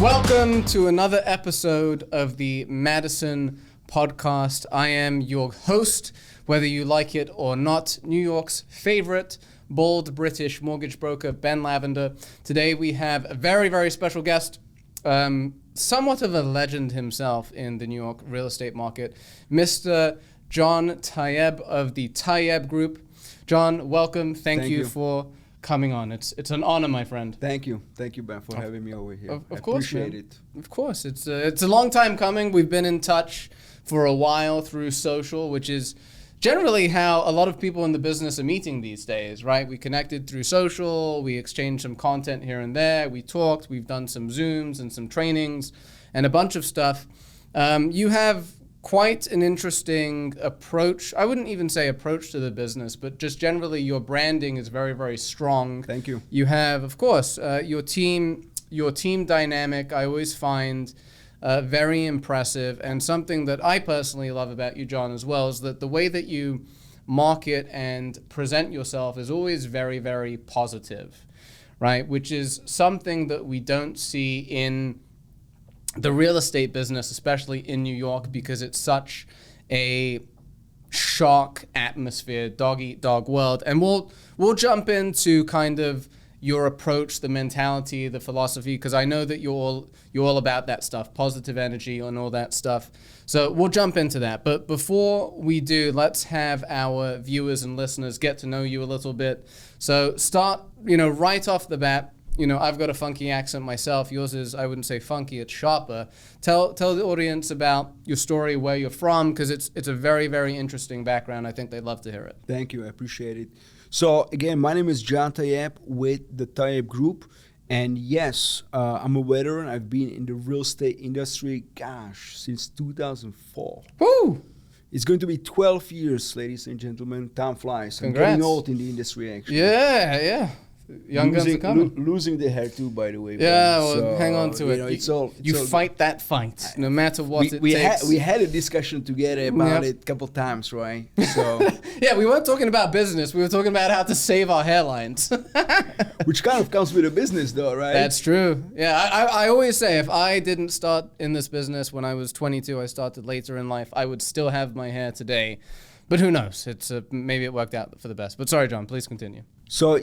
Welcome to another episode of the Madison podcast. I am your host, whether you like it or not, New York's favorite bald British mortgage broker, Ben Lavender. Today we have a very, very special guest, somewhat of a legend himself in the New York real estate market, Mr. John Tayeb of the Tayeb Group. John, welcome. Thank you for coming on. It's an honor, my friend. Thank you, Ben, for having me over here. Of course, appreciate man. it. Of course, it's a long time coming. We've been in touch for a while through social, which is generally how a lot of people in the business are meeting these days, right? We connected through social, we exchanged some content here and there, we talked, we've done some Zooms and some trainings and a bunch of stuff. You have quite an interesting approach. I wouldn't even say approach to the business, but just generally your branding is very, very strong. Thank you. You have, of course, your team dynamic, I always find very impressive, and something that I personally love about you, John, as well, is that the way that you market and present yourself is always very, very positive, right? Which is something that we don't see in the real estate business, especially in New York, because it's such a shock atmosphere, dog eat dog world. And we'll jump into kind of your approach, the mentality, the philosophy, because I know that you're all about that stuff, positive energy and all that stuff. So we'll jump into that. But before we do, let's have our viewers and listeners get to know you a little bit. So start, right off the bat. I've got a funky accent myself. Yours is, I wouldn't say funky, it's sharper. Tell the audience about your story, where you're from, because it's a very, very interesting background. I think they'd love to hear it. Thank you. I appreciate it. So again, my name is John Tayeb with the Tayeb Group. And yes, I'm a veteran. I've been in the real estate industry, since 2004. Woo! It's going to be 12 years, ladies and gentlemen. Time flies. Congrats. I'm getting old in the industry, actually. Yeah. Young guns are coming. Losing the hair too, by the way. Yeah, well, so, hang on to it. You fight that fight, no matter what it takes. We had a discussion together about it a couple times, right? So yeah, we weren't talking about business. We were talking about how to save our hairlines. Which kind of comes with a business, though, right? That's true. Yeah, I always say if I didn't start in this business when I was 22, I started later in life, I would still have my hair today. But who knows? It's maybe it worked out for the best. But sorry, John, please continue. So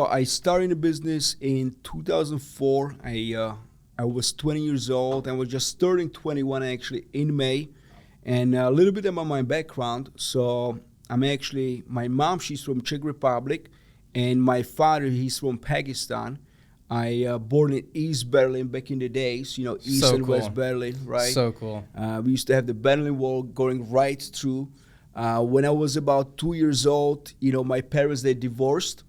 I started in the business in 2004. I was 20 years old. I was just turning 21 actually in May. And a little bit about my background. So my mom, she's from Czech Republic, and my father, he's from Pakistan. I born in East Berlin back in the days, East so and cool. West Berlin, right? So cool. We used to have the Berlin Wall going right through. When I was about 2 years old, my parents, they divorced.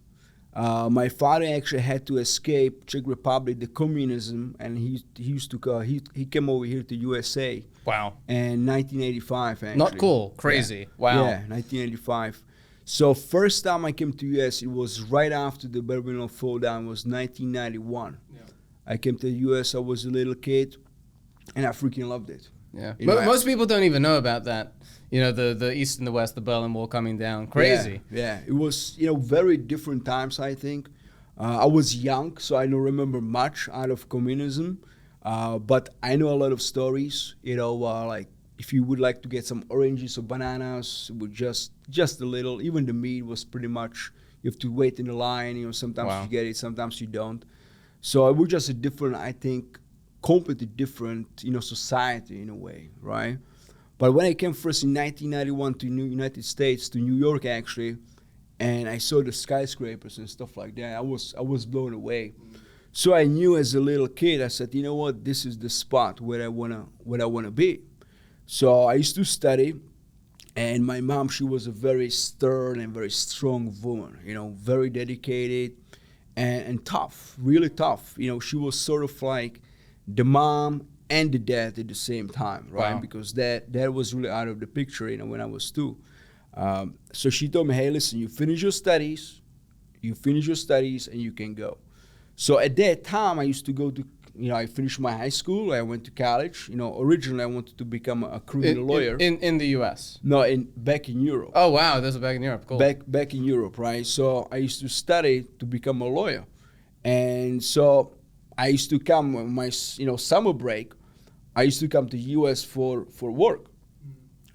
My father actually had to escape Czech Republic, the communism, and he used to go. He came over here to USA. Wow. In 1985, actually. Not cool. Crazy. Yeah. Wow. Yeah, 1985. So first time I came to US, it was right after the Berlin Wall fell down. It was 1991. Yeah. I came to the US. I was a little kid, and I freaking loved it. Yeah. Most people don't even know about that. The East and the West, the Berlin Wall coming down. Crazy. Yeah. It was, very different times, I think. I was young, so I don't remember much out of communism. But I know a lot of stories, like if you would like to get some oranges or bananas, it would just a little. Even the meat was pretty much, you have to wait in the line. Sometimes you get it, sometimes you don't. So it was just a different, I think, completely different, society in a way, right? But when I came first in 1991 to United States, to New York actually, and I saw the skyscrapers and stuff like that, I was blown away. So I knew as a little kid, I said, you know what, this is the spot where I wanna be. So I used to study, and my mom, she was a very stern and very strong woman, very dedicated and tough, really tough. She was sort of like the mom and the dad at the same time, right? Wow. Because that was really out of the picture, when I was 2. So she told me, hey, listen, you finish your studies, and you can go. So at that time, I used to go to, I finished my high school, I went to college. Originally I wanted to become a criminal lawyer. In the US? No, back in Europe. Oh, wow, this is back in Europe, cool. Back in Europe, right? So I used to study to become a lawyer. And so I used to come on my summer break. I used to come to U.S. for work.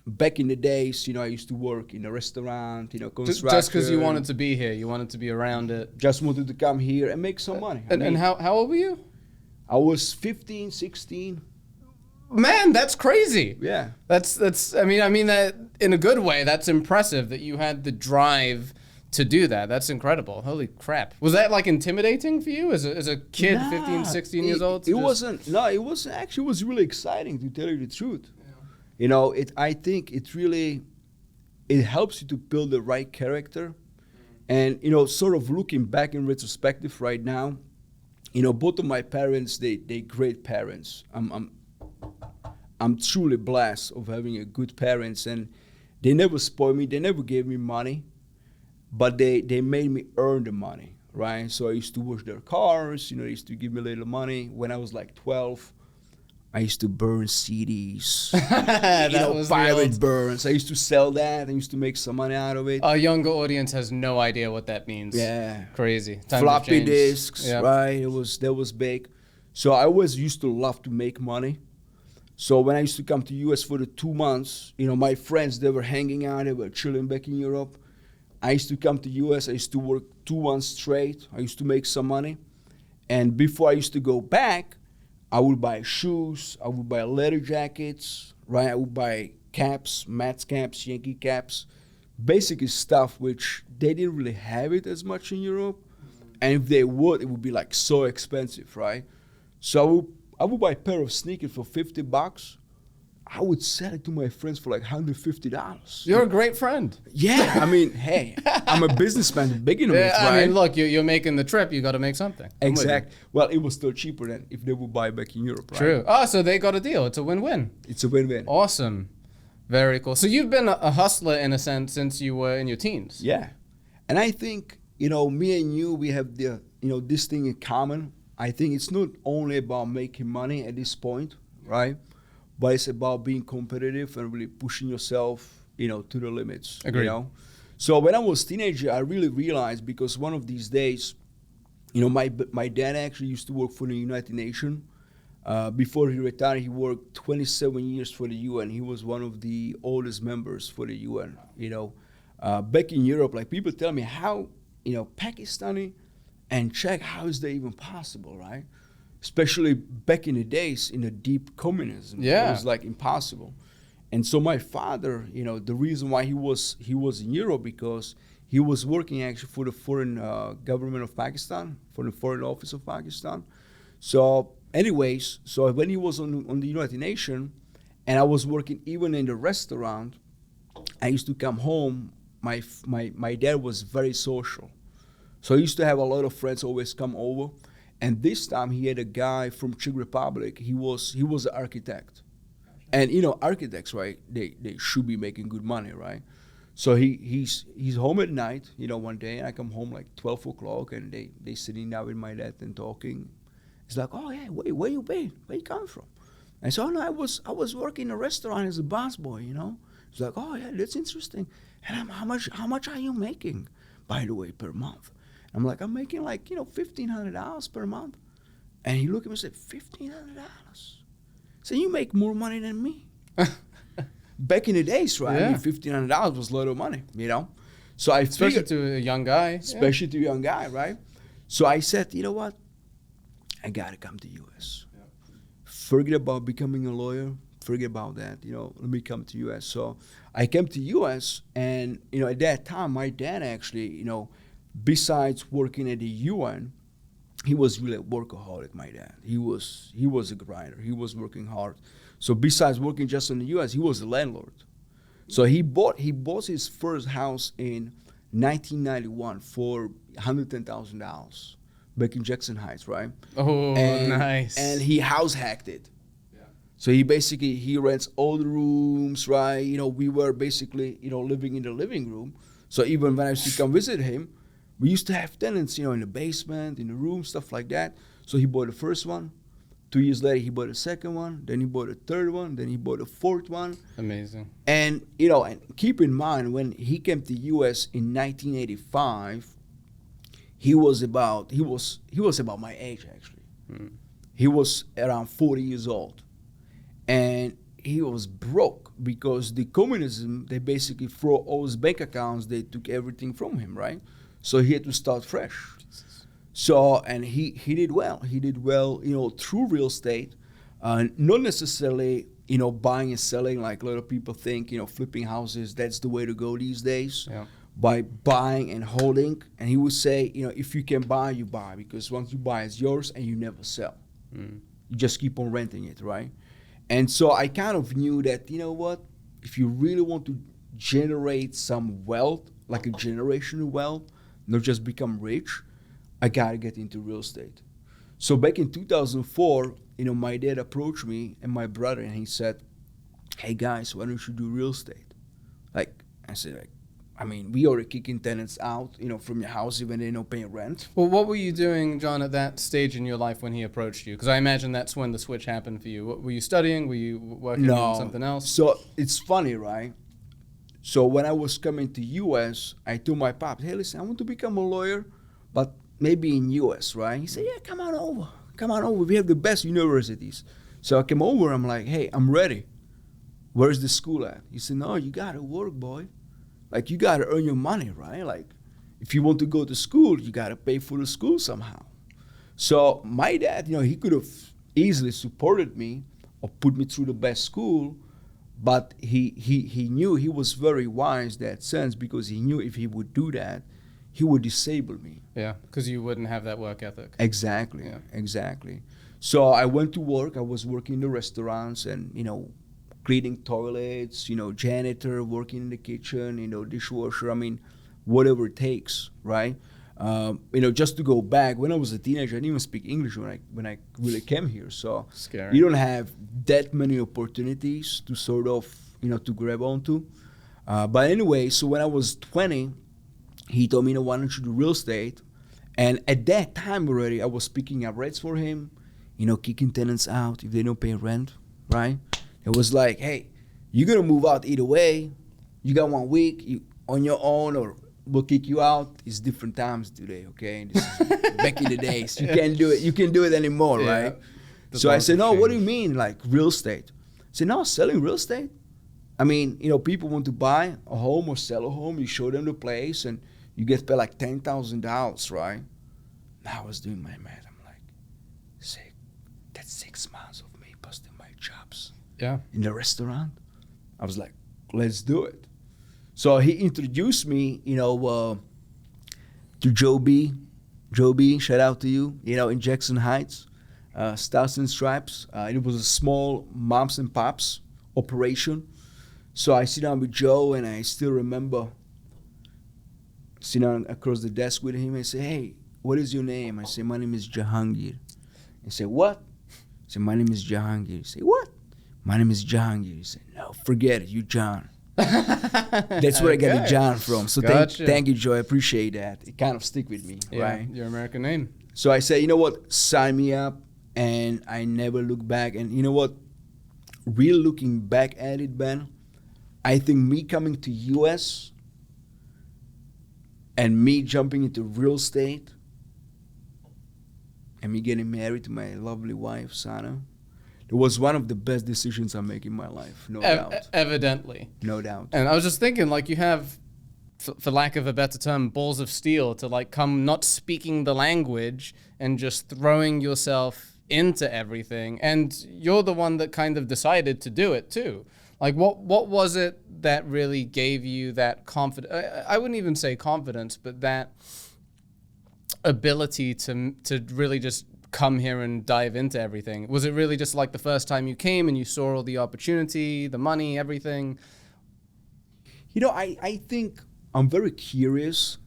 Back in the days, I used to work in a restaurant, construction. Just because you wanted to be here, you wanted to be around it. Just wanted to come here and make some money. And how old were you? I was 15, 16. Man, that's crazy. Yeah. That's. I mean that in a good way. That's impressive that you had the drive to do that. That's incredible. Holy crap. Was that like intimidating for you as a kid, 15, 16 years old? It wasn't. No, it was actually was really exciting, to tell you the truth. I think it helps you to build the right character. And, sort of looking back in retrospective right now, both of my parents, they great parents. I'm truly blessed of having a good parents, and they never spoiled me. They never gave me money, but they made me earn the money, right? So I used to wash their cars. They used to give me a little money. When I was like 12, I used to burn CDs, pirate burns. I used to sell that. I used to make some money out of it. Our younger audience has no idea what that means. Yeah. Crazy. Floppy disks, right? That was big. So I always used to love to make money. So when I used to come to U.S. for the 2 months, my friends, they were hanging out. They were chilling back in Europe. I used to come to U.S. I used to work 2 months straight. I used to make some money. And before I used to go back, I would buy shoes, I would buy leather jackets, right? I would buy caps, Mets caps, Yankee caps, basically stuff which they didn't really have it as much in Europe. And if they would, it would be like so expensive, right? So I would buy a pair of sneakers for $50. I would sell it to my friends for like $150. You're a great friend. Yeah, I mean, hey, I'm a businessman to begin with, right? I mean, look, you're making the trip. You got to make something. Exactly. Well, it was still cheaper than if they would buy back in Europe, right? True. Oh, so they got a deal. It's a win-win. It's a win-win. Awesome. Very cool. So you've been a hustler in a sense since you were in your teens. Yeah. And I think, me and you, we have this thing in common. I think it's not only about making money at this point, right? But it's about being competitive and really pushing yourself, to the limits. Agreed. So when I was a teenager, I really realized, because one of these days, my dad actually used to work for the United Nations. Before he retired, he worked 27 years for the UN. He was one of the oldest members for the UN. Back in Europe, like people tell me how, Pakistani and Czech, how is that even possible, right? Especially back in the days in the deep communism. Yeah. It was like impossible. And so my father, the reason why he was in Europe, because he was working actually for the foreign government of Pakistan, for the foreign office of Pakistan. So anyways, when he was on the United Nations, and I was working even in the restaurant, I used to come home. My dad was very social. So he used to have a lot of friends always come over. And this time he had a guy from Czech Republic. He was an architect. And architects, right, they should be making good money, right? So he's home at night, one day, and I come home like 12 o'clock, and they sitting down with my dad and talking. It's like, oh yeah, where you been? Where you come from? I said, oh no, I was working in a restaurant as a busboy, It's like, oh yeah, that's interesting. And how much are you making, by the way, per month? I'm like, I'm making like, $1,500 per month. And he looked at me and said, $1,500? So you make more money than me. Back in the days, right? Yeah. I mean, $1,500 was a lot of money, So I Especially figured, to a young guy. especially to a young guy, right? So I said, you know what? I got to come to U.S. Yeah. Forget about becoming a lawyer. Forget about that. Let me come to U.S. So I came to U.S. and, at that time, my dad actually, besides working at the UN, he was really a workaholic, my dad. He was a grinder. He was working hard. So besides working just in the US, he was a landlord. So he bought his first house in 1991 for $110,000 back in Jackson Heights, right? Oh, nice. And he house hacked it. Yeah. So he rents all the rooms, right? We were basically, living in the living room. So even when I used to come visit him, we used to have tenants, in the basement, in the room, stuff like that. So he bought the first one. 2 years later, he bought a second one. Then he bought a third one. Then he bought a fourth one. Amazing. And, and keep in mind, when he came to U.S. in 1985, he was about my age, actually. He was around 40 years old. And he was broke because the communism, they basically throw all his bank accounts, they took everything from him, right? So he had to start fresh. Jesus. So, and he did well. He did well, through real estate, not necessarily, buying and selling like a lot of people think, flipping houses, that's the way to go these days. Yeah. By buying and holding. And he would say, if you can buy, you buy, because once you buy, it's yours and you never sell. You just keep on renting it, right? And so I kind of knew that, if you really want to generate some wealth, like a generational wealth, not just become rich, I got to get into real estate. So back in 2004, my dad approached me and my brother, and he said, hey guys, why don't you do real estate? I said, we already kicking tenants out, from your house even they're not paying rent. Well, what were you doing, John, at that stage in your life when he approached you? Because I imagine that's when the switch happened for you. Were you studying? Were you working on something else? So it's funny, right? So when I was coming to U.S., I told my pop, hey, listen, I want to become a lawyer, but maybe in U.S., right? He said, yeah, come on over. We have the best universities. So I came over. I'm like, hey, I'm ready. Where's the school at? He said, no, you got to work, boy. You got to earn your money, right? If you want to go to school, you got to pay for the school somehow. So my dad, he could have easily supported me or put me through the best school, but he knew, he was very wise in that sense, because he knew if he would do that, he would disable me. Yeah, because you wouldn't have that work ethic. Exactly, exactly. So I went to work. I was working in the restaurants and, cleaning toilets, janitor, working in the kitchen, dishwasher, whatever it takes, right? Just to go back, when I was a teenager, I didn't even speak English when I really came here. So scary. You don't have that many opportunities to sort of, to grab onto. But anyway, so when I was 20, he told me, why don't you do real estate? And at that time already, I was picking up rates for him, kicking tenants out if they don't pay rent, right? It was like, hey, you're going to move out either way. You got 1 week you on your own, or we'll kick you out. It's different times today, okay? This is back in the days. You can't do it. You can't do it anymore, right? So I said, no, what do you mean, real estate? I said, no, selling real estate? People want to buy a home or sell a home. You show them the place, and you get paid $10,000, right? Now I was doing my math. I'm like, that's 6 months of me busting my chops. Yeah. In the restaurant. I was like, let's do it. So he introduced me, to Joe B. Joe B, shout out to you, in Jackson Heights, Stars and Stripes. It was a small moms and pops operation. So I sit down with Joe, and I still remember sitting down across the desk with him and say, hey, what is your name? I say, my name is Jahangir. He said, what? I said, my name is Jahangir. He said, what? My name is Jahangir. He said, no, forget it, you John. That's where I got the John from. So thank you, Joe. I appreciate that. It kind of stick with me, right? Your American name. So I said, you know what? Sign me up. And I never look back. And you know what? Really looking back at it, Ben, I think me coming to U.S. and me jumping into real estate and me getting married to my lovely wife, Sana, it was one of the best decisions I make in my life, no doubt. Evidently. No doubt. And I was just thinking, you have, for lack of a better term, balls of steel to come not speaking the language and just throwing yourself into everything. And you're the one that kind of decided to do it too. What was it that really gave you that confidence? I wouldn't even say confidence, but that ability to really just come here and dive into everything? Was it really just the first time you came and you saw all the opportunity, the money, everything? I think I'm very curious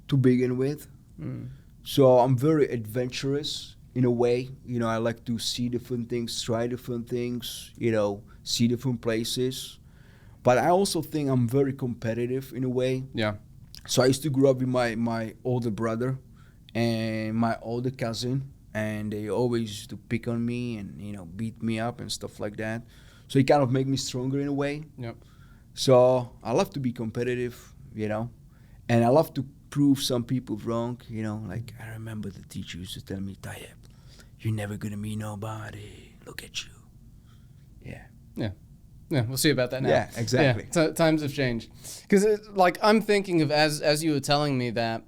to begin with. So I'm very adventurous in a way. I like to see different things, try different things, see different places. But I also think I'm very competitive in a way. Yeah. So I used to grow up with my older brother and my older cousin, and they always used to pick on me and, beat me up and stuff like that. So it kind of made me stronger in a way. Yep. So I love to be competitive, and I love to prove some people wrong, I remember the teacher used to tell me, Tayeb, you're never gonna meet nobody. Look at you. Yeah. Yeah, we'll see about that now. Yeah, exactly. Yeah, times have changed. Because, like, I'm thinking of, as you were telling me that,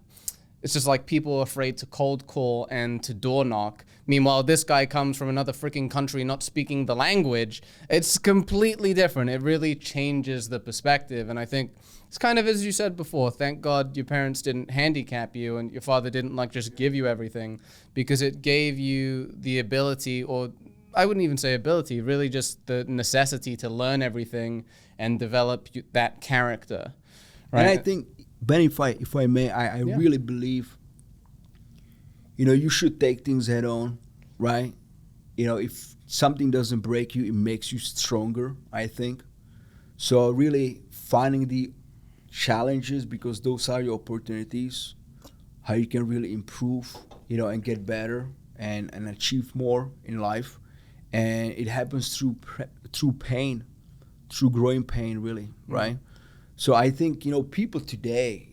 it's just like people are afraid to cold call and to door knock. Meanwhile, this guy comes from another freaking country not speaking the language. It's completely different. It really changes the perspective. And I think it's kind of as you said before, thank God your parents didn't handicap you and your father didn't like just give you everything, because it gave you the ability, or I wouldn't even say ability, really just the necessity to learn everything and develop that character. Right? And I think, Ben, if I may, I really believe, you should take things head on, right? If something doesn't break you, it makes you stronger, I think. So really finding the challenges, because those are your opportunities, how you can really improve, and get better and achieve more in life. And it happens through pain, through growing pain, really, right? So I think, people today,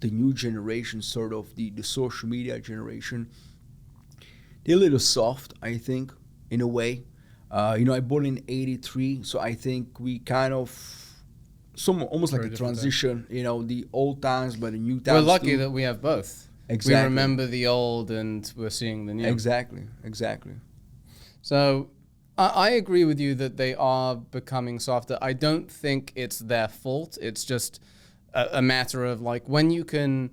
the new generation, sort of the social media generation, they're a little soft, I think, in a way. I born in 83, so I think we kind of, almost like a transition, the old times, but the new times. We're lucky that we have both. Exactly. We remember the old and we're seeing the new. Exactly. So I agree with you that they are becoming softer. I don't think it's their fault. It's just a matter of, like, when you can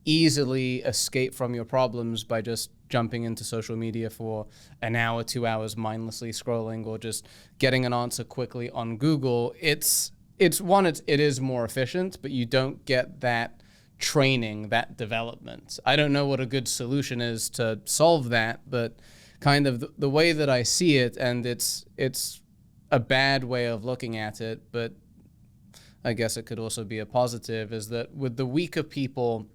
easily escape from your problems by just jumping into social media for an hour, 2 hours mindlessly scrolling, or just getting an answer quickly on Google, it is more efficient, but you don't get that training, that development. I don't know what a good solution is to solve that, but kind of the way that I see it, and it's a bad way of looking at it, but I guess it could also be a positive, is that with the weaker people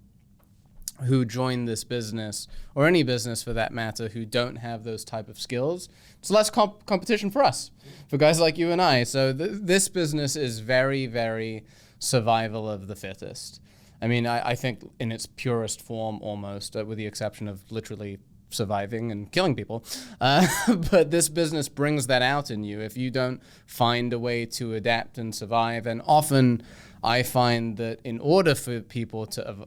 who join this business, or any business for that matter, who don't have those type of skills, it's less competition for us, for guys like you and I. So this business is very, very survival of the fittest. I mean, I think in its purest form almost, with the exception of literally surviving and killing people. But this business brings that out in you if you don't find a way to adapt and survive. And often I find that in order for people to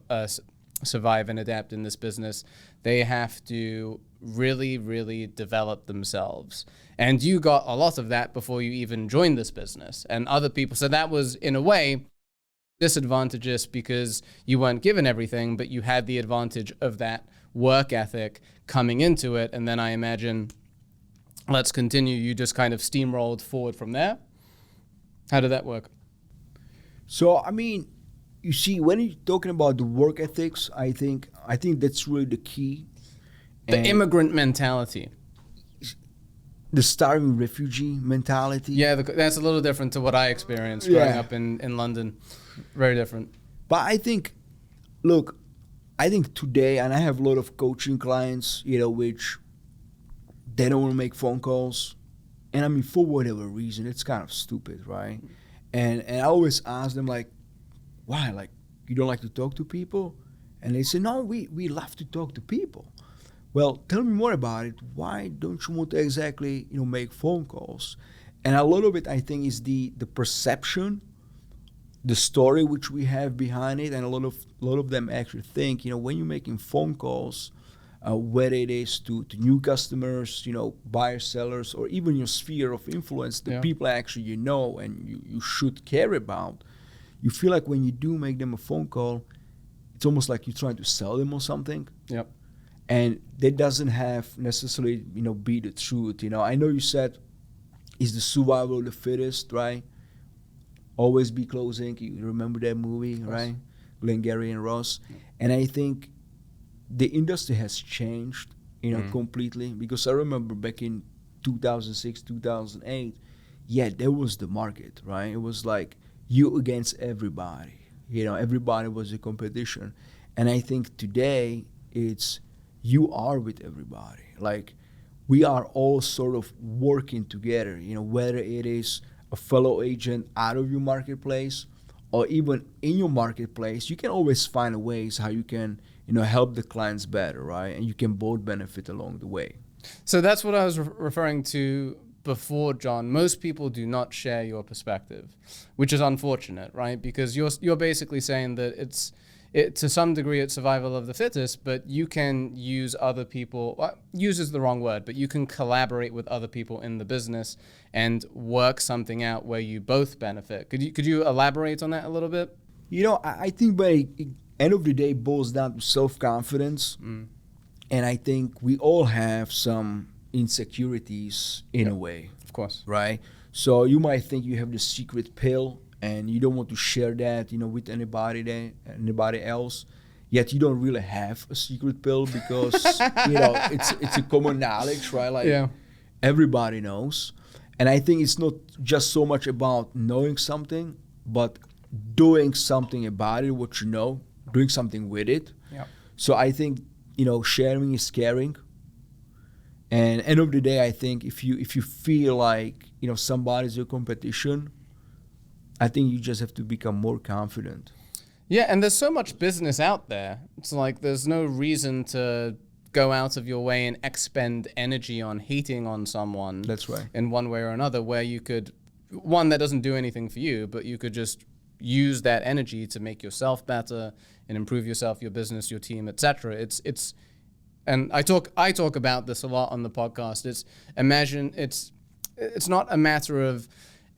survive and adapt in this business, they have to really, really develop themselves. And you got a lot of that before you even joined this business. And other people, so that was in a way disadvantageous because you weren't given everything, but you had the advantage of that work ethic coming into it. And then I imagine, let's continue, you just kind of steamrolled forward from there. How did that work? So, I mean, you see, when you're talking about the work ethics, I think that's really the key. The immigrant mentality. The starving refugee mentality. Yeah, that's a little different to what I experienced growing up in London. Very different. But I think today, and I have a lot of coaching clients, which they don't want to make phone calls. And I mean, for whatever reason, it's kind of stupid, right? And I always ask them, like, why? Like, you don't like to talk to people? And they say, no, we love to talk to people. Well, tell me more about it. Why don't you want to exactly, make phone calls? And a lot of it, I think, is the perception, the story which we have behind it, and a lot of them actually think, when you're making phone calls, whether it is to new customers, buyers, sellers, or even your sphere of influence, the people actually and you should care about, you feel like when you do make them a phone call, it's almost like you're trying to sell them or something. Yep. And that doesn't have necessarily, be the truth. I know you said it's the survival of the fittest, right? Always be closing. You remember that movie, right? Glengarry and Ross. Yeah. And I think the industry has changed, completely. Because I remember back in 2006, 2008, there was the market, right? It was like you against everybody. Everybody was a competition. And I think today it's you are with everybody. Like, we are all sort of working together, whether it is a fellow agent out of your marketplace or even in your marketplace, you can always find ways how you can, help the clients better, right? And you can both benefit along the way. So that's what I was referring to before, John. Most people do not share your perspective, which is unfortunate, right? Because you're basically saying that it to some degree it's survival of the fittest, but you can use other people. Well, use is the wrong word, but you can collaborate with other people in the business and work something out where you both benefit. Could you elaborate on that a little bit? I think by end of the day it boils down to self-confidence. And I think we all have some insecurities in a way. Of course. Right? So you might think you have the secret pill and you don't want to share that, with anybody else. Yet you don't really have a secret pill because, it's a common knowledge, right? Like everybody knows. And I think it's not just so much about knowing something, but doing something about it, what you know, doing something with it. Yeah. So I think, sharing is caring. And end of the day, I think if you feel like, somebody's your competition, I think you just have to become more confident. Yeah, and there's so much business out there. It's like there's no reason to go out of your way and expend energy on hating on someone. That's right. In one way or another, where you could, one that doesn't do anything for you, but you could just use that energy to make yourself better and improve yourself, your business, your team, etc. It's and I talk about this a lot on the podcast. It's not a matter of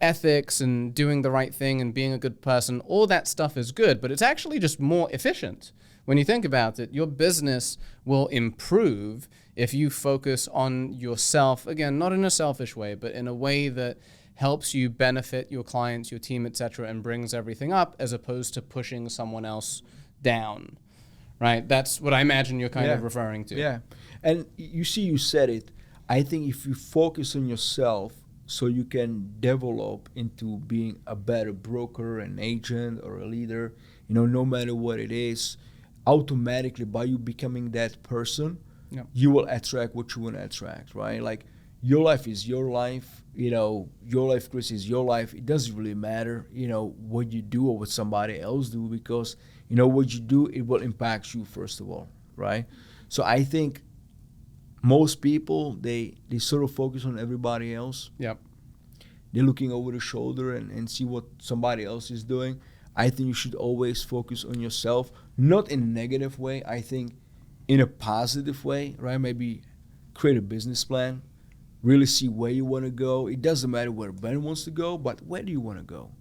ethics and doing the right thing and being a good person. All that stuff is good, but it's actually just more efficient. When you think about it, your business will improve if you focus on yourself, again, not in a selfish way, but in a way that helps you benefit your clients, your team, etc., and brings everything up, as opposed to pushing someone else down, right? That's what I imagine you're kind of referring to. Yeah, and you said it. I think if you focus on yourself, so you can develop into being a better broker, an agent, or a leader, no matter what it is, automatically by you becoming that person, you will attract what you want to attract, right? Like your life is your life, your life, Chris, is your life. It doesn't really matter, what you do or what somebody else do, because, what you do, it will impact you first of all, right? So I think most people, they sort of focus on everybody else. Yep. They're looking over the shoulder and see what somebody else is doing. I think you should always focus on yourself, not in a negative way. I think in a positive way, right? Maybe create a business plan, really see where you want to go. It doesn't matter where Ben wants to go, but where do you want to go?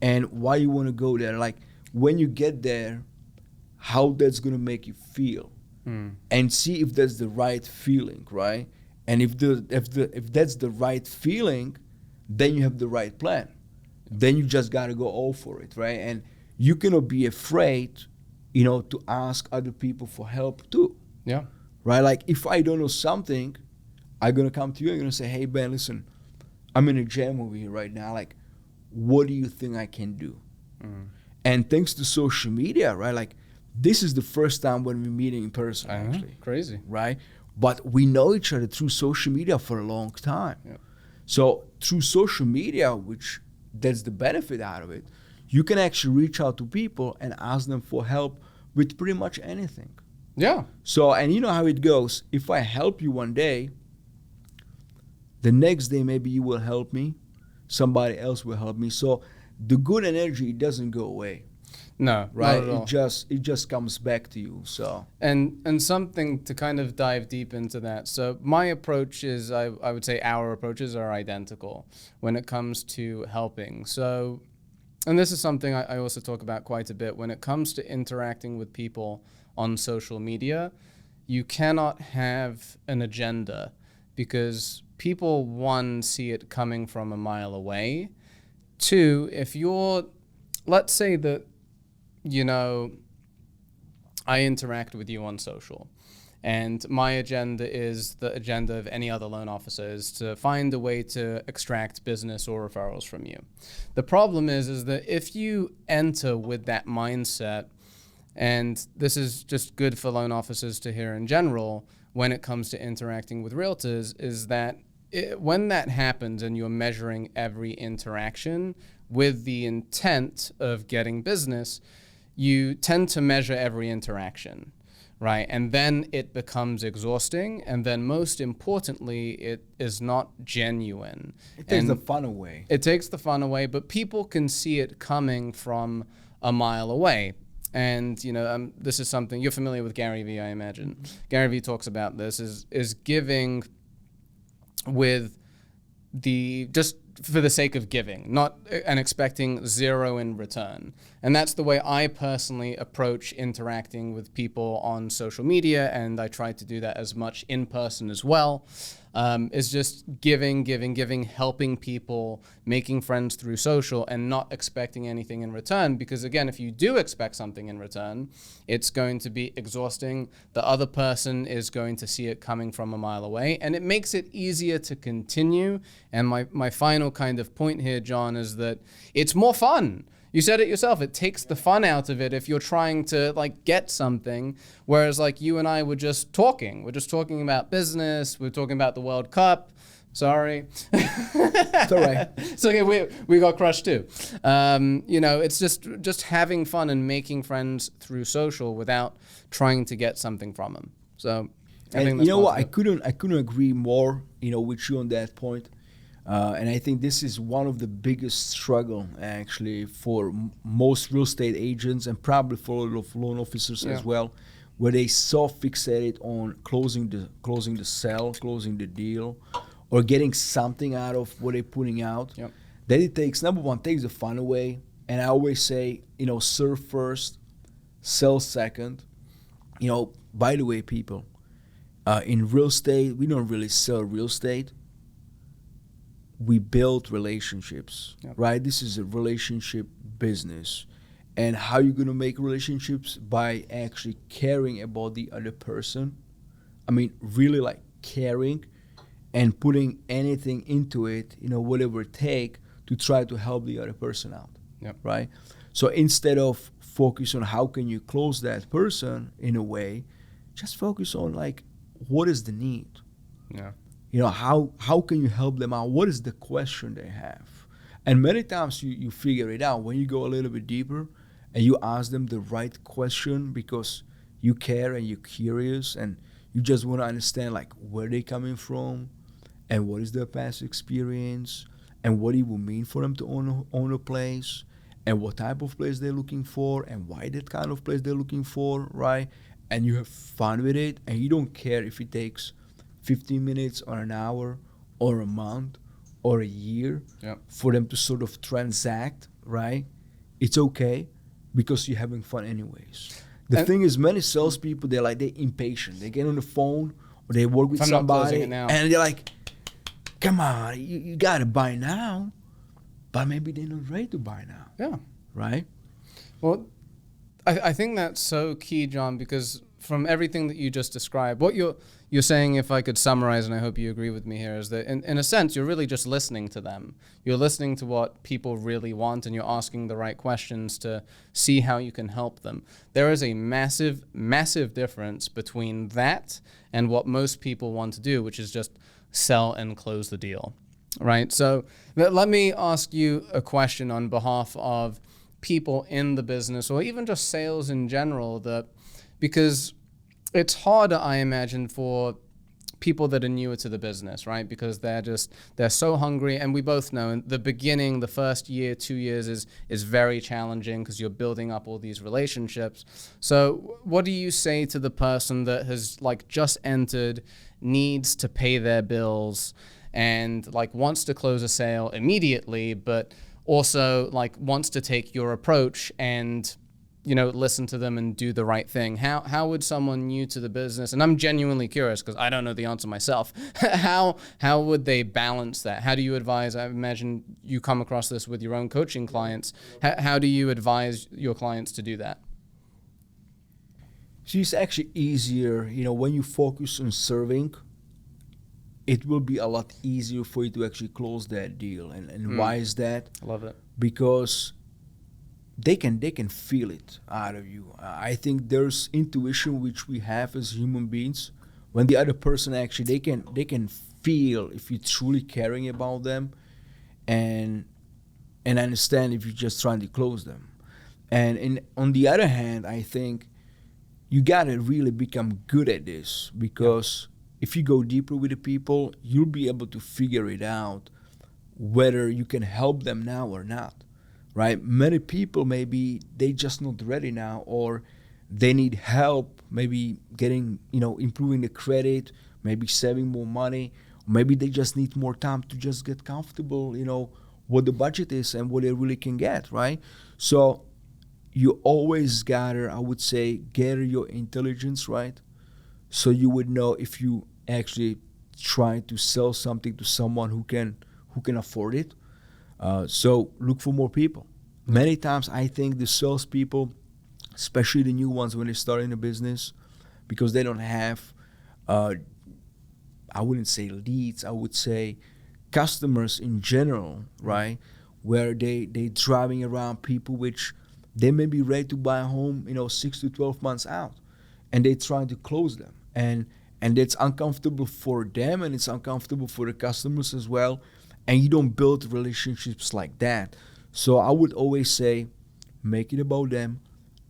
And why you want to go there? Like when you get there, how that's going to make you feel. And see if that's the right feeling, right? And if that's the right feeling, then you have the right plan. Then you just got to go all for it, right? And you cannot be afraid, to ask other people for help too. Yeah. Right? Like if I don't know something, I'm going to come to you and I'm going to say, hey, Ben, listen, I'm in a jam over here right now. Like, what do you think I can do? And thanks to social media, right? Like, this is the first time when we're meeting in person, actually. Crazy. Right? But we know each other through social media for a long time. Yep. So through social media, which that's the benefit out of it, you can actually reach out to people and ask them for help with pretty much anything. Yeah. So, and you know how it goes. If I help you one day, the next day maybe you will help me. Somebody else will help me. So the good energy, it doesn't go away. No, right. Not at all. It just comes back to you. So and something to kind of dive deep into that. So my approach is, I would say our approaches are identical when it comes to helping. So, and this is something I also talk about quite a bit when it comes to interacting with people on social media. You cannot have an agenda because people, one, see it coming from a mile away. Two, if you're, let's say that, I interact with you on social, and my agenda is the agenda of any other loan officer, is to find a way to extract business or referrals from you. The problem is that if you enter with that mindset, and this is just good for loan officers to hear in general when it comes to interacting with realtors, is that when that happens and you're measuring every interaction with the intent of getting business, you tend to measure every interaction, right? And then it becomes exhausting, and then most importantly, it is not genuine. It takes the fun away. It takes the fun away, but people can see it coming from a mile away. And this is something you're familiar with. Gary Vee, I imagine. Gary Vee talks about this: is giving with just for the sake of giving, not and expecting zero in return. And that's the way I personally approach interacting with people on social media, and I try to do that as much in person as well. Is just giving, helping people, making friends through social, and not expecting anything in return. Because again, if you do expect something in return, it's going to be exhausting. The other person is going to see it coming from a mile away, and it makes it easier to continue. And my final kind of point here, John, is that it's more fun. You said it yourself. It takes the fun out of it if you're trying to get something. Whereas you and I were just talking. We're just talking about business. We're talking about the World Cup. Sorry. It's all right. It's okay. We got crushed too. It's just having fun and making friends through social without trying to get something from them. So I think that's what? I couldn't agree more. With you on that point. And I think this is one of the biggest struggle actually for most real estate agents and probably for a lot of loan officers as well, where they so fixated on closing the sale, closing the deal, or getting something out of what they're putting out. Yep. That it takes, number one, takes the fun away. And I always say, serve first, sell second. By the way, people, in real estate, we don't really sell real estate. We build relationships, right? This is a relationship business. And how you going to make relationships? By actually caring about the other person. I mean, really caring and putting anything into it, whatever it takes to try to help the other person out, right? So instead of focus on how can you close that person in a way, just focus on what is the need? Yeah. How can you help them out? What is the question they have? And many times you figure it out when you go a little bit deeper and you ask them the right question because you care and you're curious and you just want to understand where they're coming from and what is their past experience and what it will mean for them to own a place and what type of place they're looking for and why that kind of place they're looking for, right? And you have fun with it and you don't care if it takes 15 minutes or an hour or a month or a year for them to sort of transact, right? It's okay because you're having fun anyways. The thing is, many salespeople, they're impatient. They get on the phone or they work with somebody and they're like, come on, you got to buy now. But maybe they're not ready to buy now. Yeah. Right? Well, I think that's so key, John, because from everything that you just described, what you're saying, if I could summarize, and I hope you agree with me here, is that in a sense, you're really just listening to them. You're listening to what people really want, and you're asking the right questions to see how you can help them. There is a massive, massive difference between that and what most people want to do, which is just sell and close the deal, right? So let me ask you a question on behalf of people in the business or even just sales in general, because it's harder, I imagine, for people that are newer to the business, right? Because they're so hungry, and we both know in the beginning, the first year, 2 years is very challenging because you're building up all these relationships. So what do you say to the person that has just entered, needs to pay their bills, and wants to close a sale immediately, but also wants to take your approach and listen to them and do the right thing? How would someone new to the business, and I'm genuinely curious because I don't know the answer myself, how would they balance that? How do you advise? I imagine you come across this with your own coaching clients. How do you advise your clients to do that? So it's actually easier, when you focus on serving, it will be a lot easier for you to actually close that deal. And why is that? I love it. Because they can feel it out of you. I think there's intuition which we have as human beings. When the other person actually they can feel if you're truly caring about them, and understand if you're just trying to close them. And on the other hand, I think you gotta really become good at this, because if you go deeper with the people, you'll be able to figure it out whether you can help them now or not, right? Many people, maybe they just not ready now, or they need help, maybe getting, improving the credit, maybe saving more money, maybe they just need more time to just get comfortable, what the budget is and what they really can get, right? So you always gotta, I would say, gather your intelligence, right? So you would know if you actually try to sell something to someone who can afford it. So look for more people. Many times I think the salespeople, especially the new ones when they start in a business, because they don't have, I wouldn't say leads, I would say customers in general, right? Where they driving around people which they may be ready to buy a home, 6 to 12 months out, and they trying to close them. And it's uncomfortable for them, and it's uncomfortable for the customers as well. And you don't build relationships like that. So I would always say, make it about them,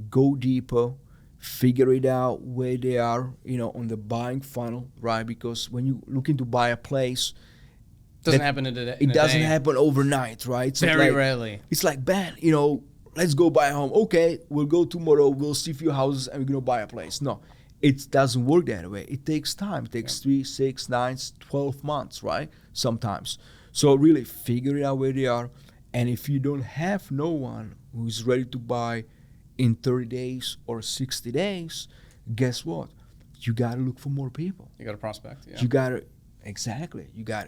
go deeper, figure it out where they are, on the buying funnel, right? Because when you looking to buy a place, doesn't happen in a day. It doesn't happen overnight, right? It's very rarely. It's like, man, let's go buy a home. Okay, we'll go tomorrow. We'll see a few houses and we're gonna buy a place. No, it doesn't work that way. It takes time. It takes 3, 6, 9, 12 months, right? Sometimes. So really figure it out where they are. And if you don't have no one who's ready to buy in 30 days or 60 days, guess what? You gotta look for more people. You gotta prospect. Yeah. You gotta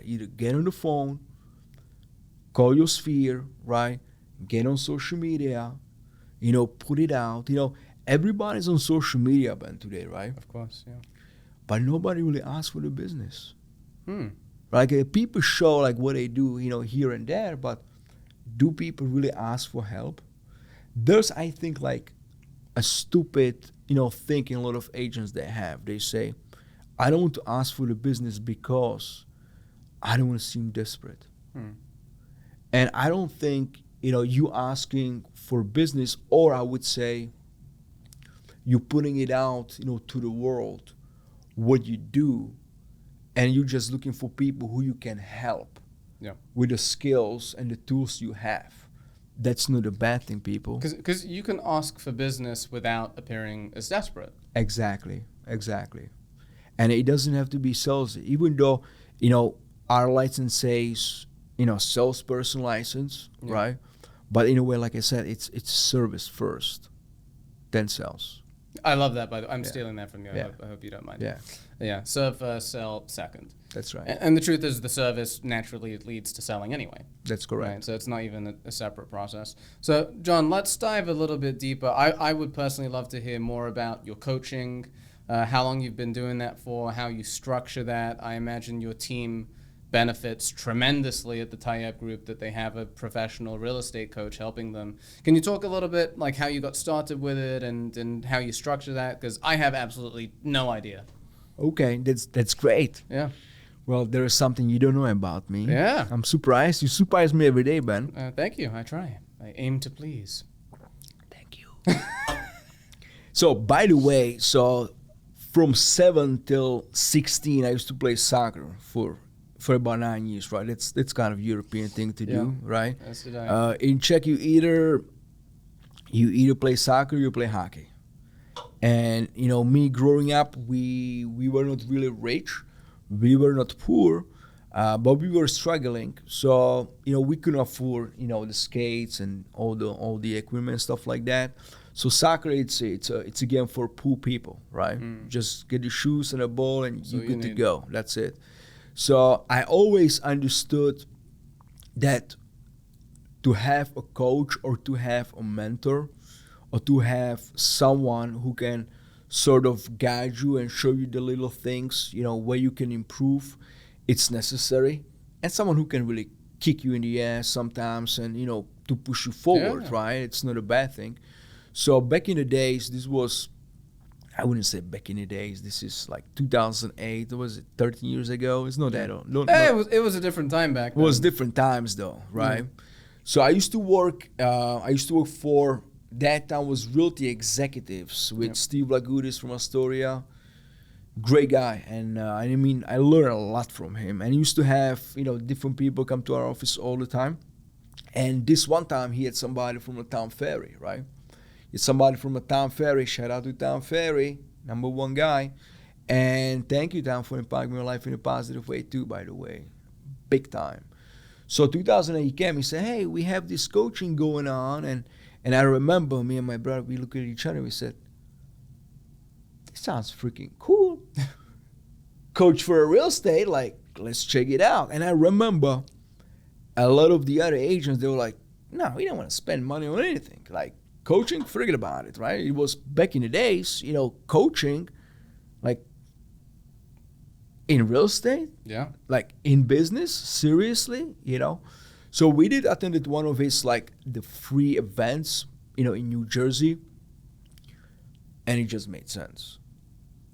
either get on the phone, call your sphere, right? Get on social media, put it out. Everybody's on social media today, right? Of course, yeah. But nobody really asks for the business. Like people show like what they do, here and there, but do people really ask for help? There's, I think, like a stupid, thinking a lot of agents they have. They say, I don't want to ask for the business because I don't want to seem desperate. And I don't think, you asking for business, or I would say you putting it out, to the world, what you do, and you're just looking for people who you can help with the skills and the tools you have. That's not a bad thing, people. Because you can ask for business without appearing as desperate. Exactly. And it doesn't have to be salesy. Even though, our license says, salesperson license, right? But in a way, like I said, it's service first, then sales. I love that, by the way. I'm stealing that from you. I hope you don't mind. Yeah. Serve first, sell second. That's right. And the truth is, the service naturally leads to selling anyway. That's correct. Right? So it's not even a separate process. So, John, let's dive a little bit deeper. I would personally love to hear more about your coaching, how long you've been doing that for, how you structure that. I imagine your team benefits tremendously at the Tayeb Group that they have a professional real estate coach helping them. Can you talk a little bit like how you got started with it and how you structure that? Because I have absolutely no idea. Okay, that's great. Yeah. Well, there is something you don't know about me. Yeah. I'm surprised. You surprise me every day, Ben. Thank you. I try. I aim to please. Thank you. So, by the way, from 7 till 16, I used to play soccer for about 9 years, right? That's kind of European thing to do, right? Yes, did I. In Czech, you either play soccer or you play hockey. And me growing up, we were not really rich, we were not poor, but we were struggling. So we couldn't afford the skates and all the equipment, stuff like that. So soccer, it's a game for poor people, right? Just get your shoes and a ball and you're good to go. That's it. So I always understood that to have a coach or to have a mentor or to have someone who can sort of guide you and show you the little things, where you can improve, it's necessary. And someone who can really kick you in the ass sometimes and, to push you forward, right? It's not a bad thing. So back in the days, this was, I wouldn't say back in the days. This is like 2008. Was it 13 years ago? It's not that old. It was a different time back then. It was different times though, right? So I used to work for that time was Realty Executives with Yep. Steve Lagudis from Astoria. Great guy, and I mean, I learned a lot from him. And he used to have, different people come to our office all the time. And this one time, he had somebody from the Town Ferry, right? He had somebody from the Town Ferry. Shout out to Town Ferry, number one guy. And thank you, Town, for impacting my life in a positive way too, by the way, big time. So 2008, he came. He said, "Hey, we have this coaching going on," and I remember me and my brother, we looked at each other and we said, "This sounds freaking cool." Coach for a real estate, like, let's check it out. And I remember a lot of the other agents, they were like, "No, we don't want to spend money on anything. Like, coaching, forget about it," right? It was back in the days, coaching, like, in real estate, Yeah. like in business, seriously, So we did attended one of his, like, the free events, in New Jersey, and it just made sense.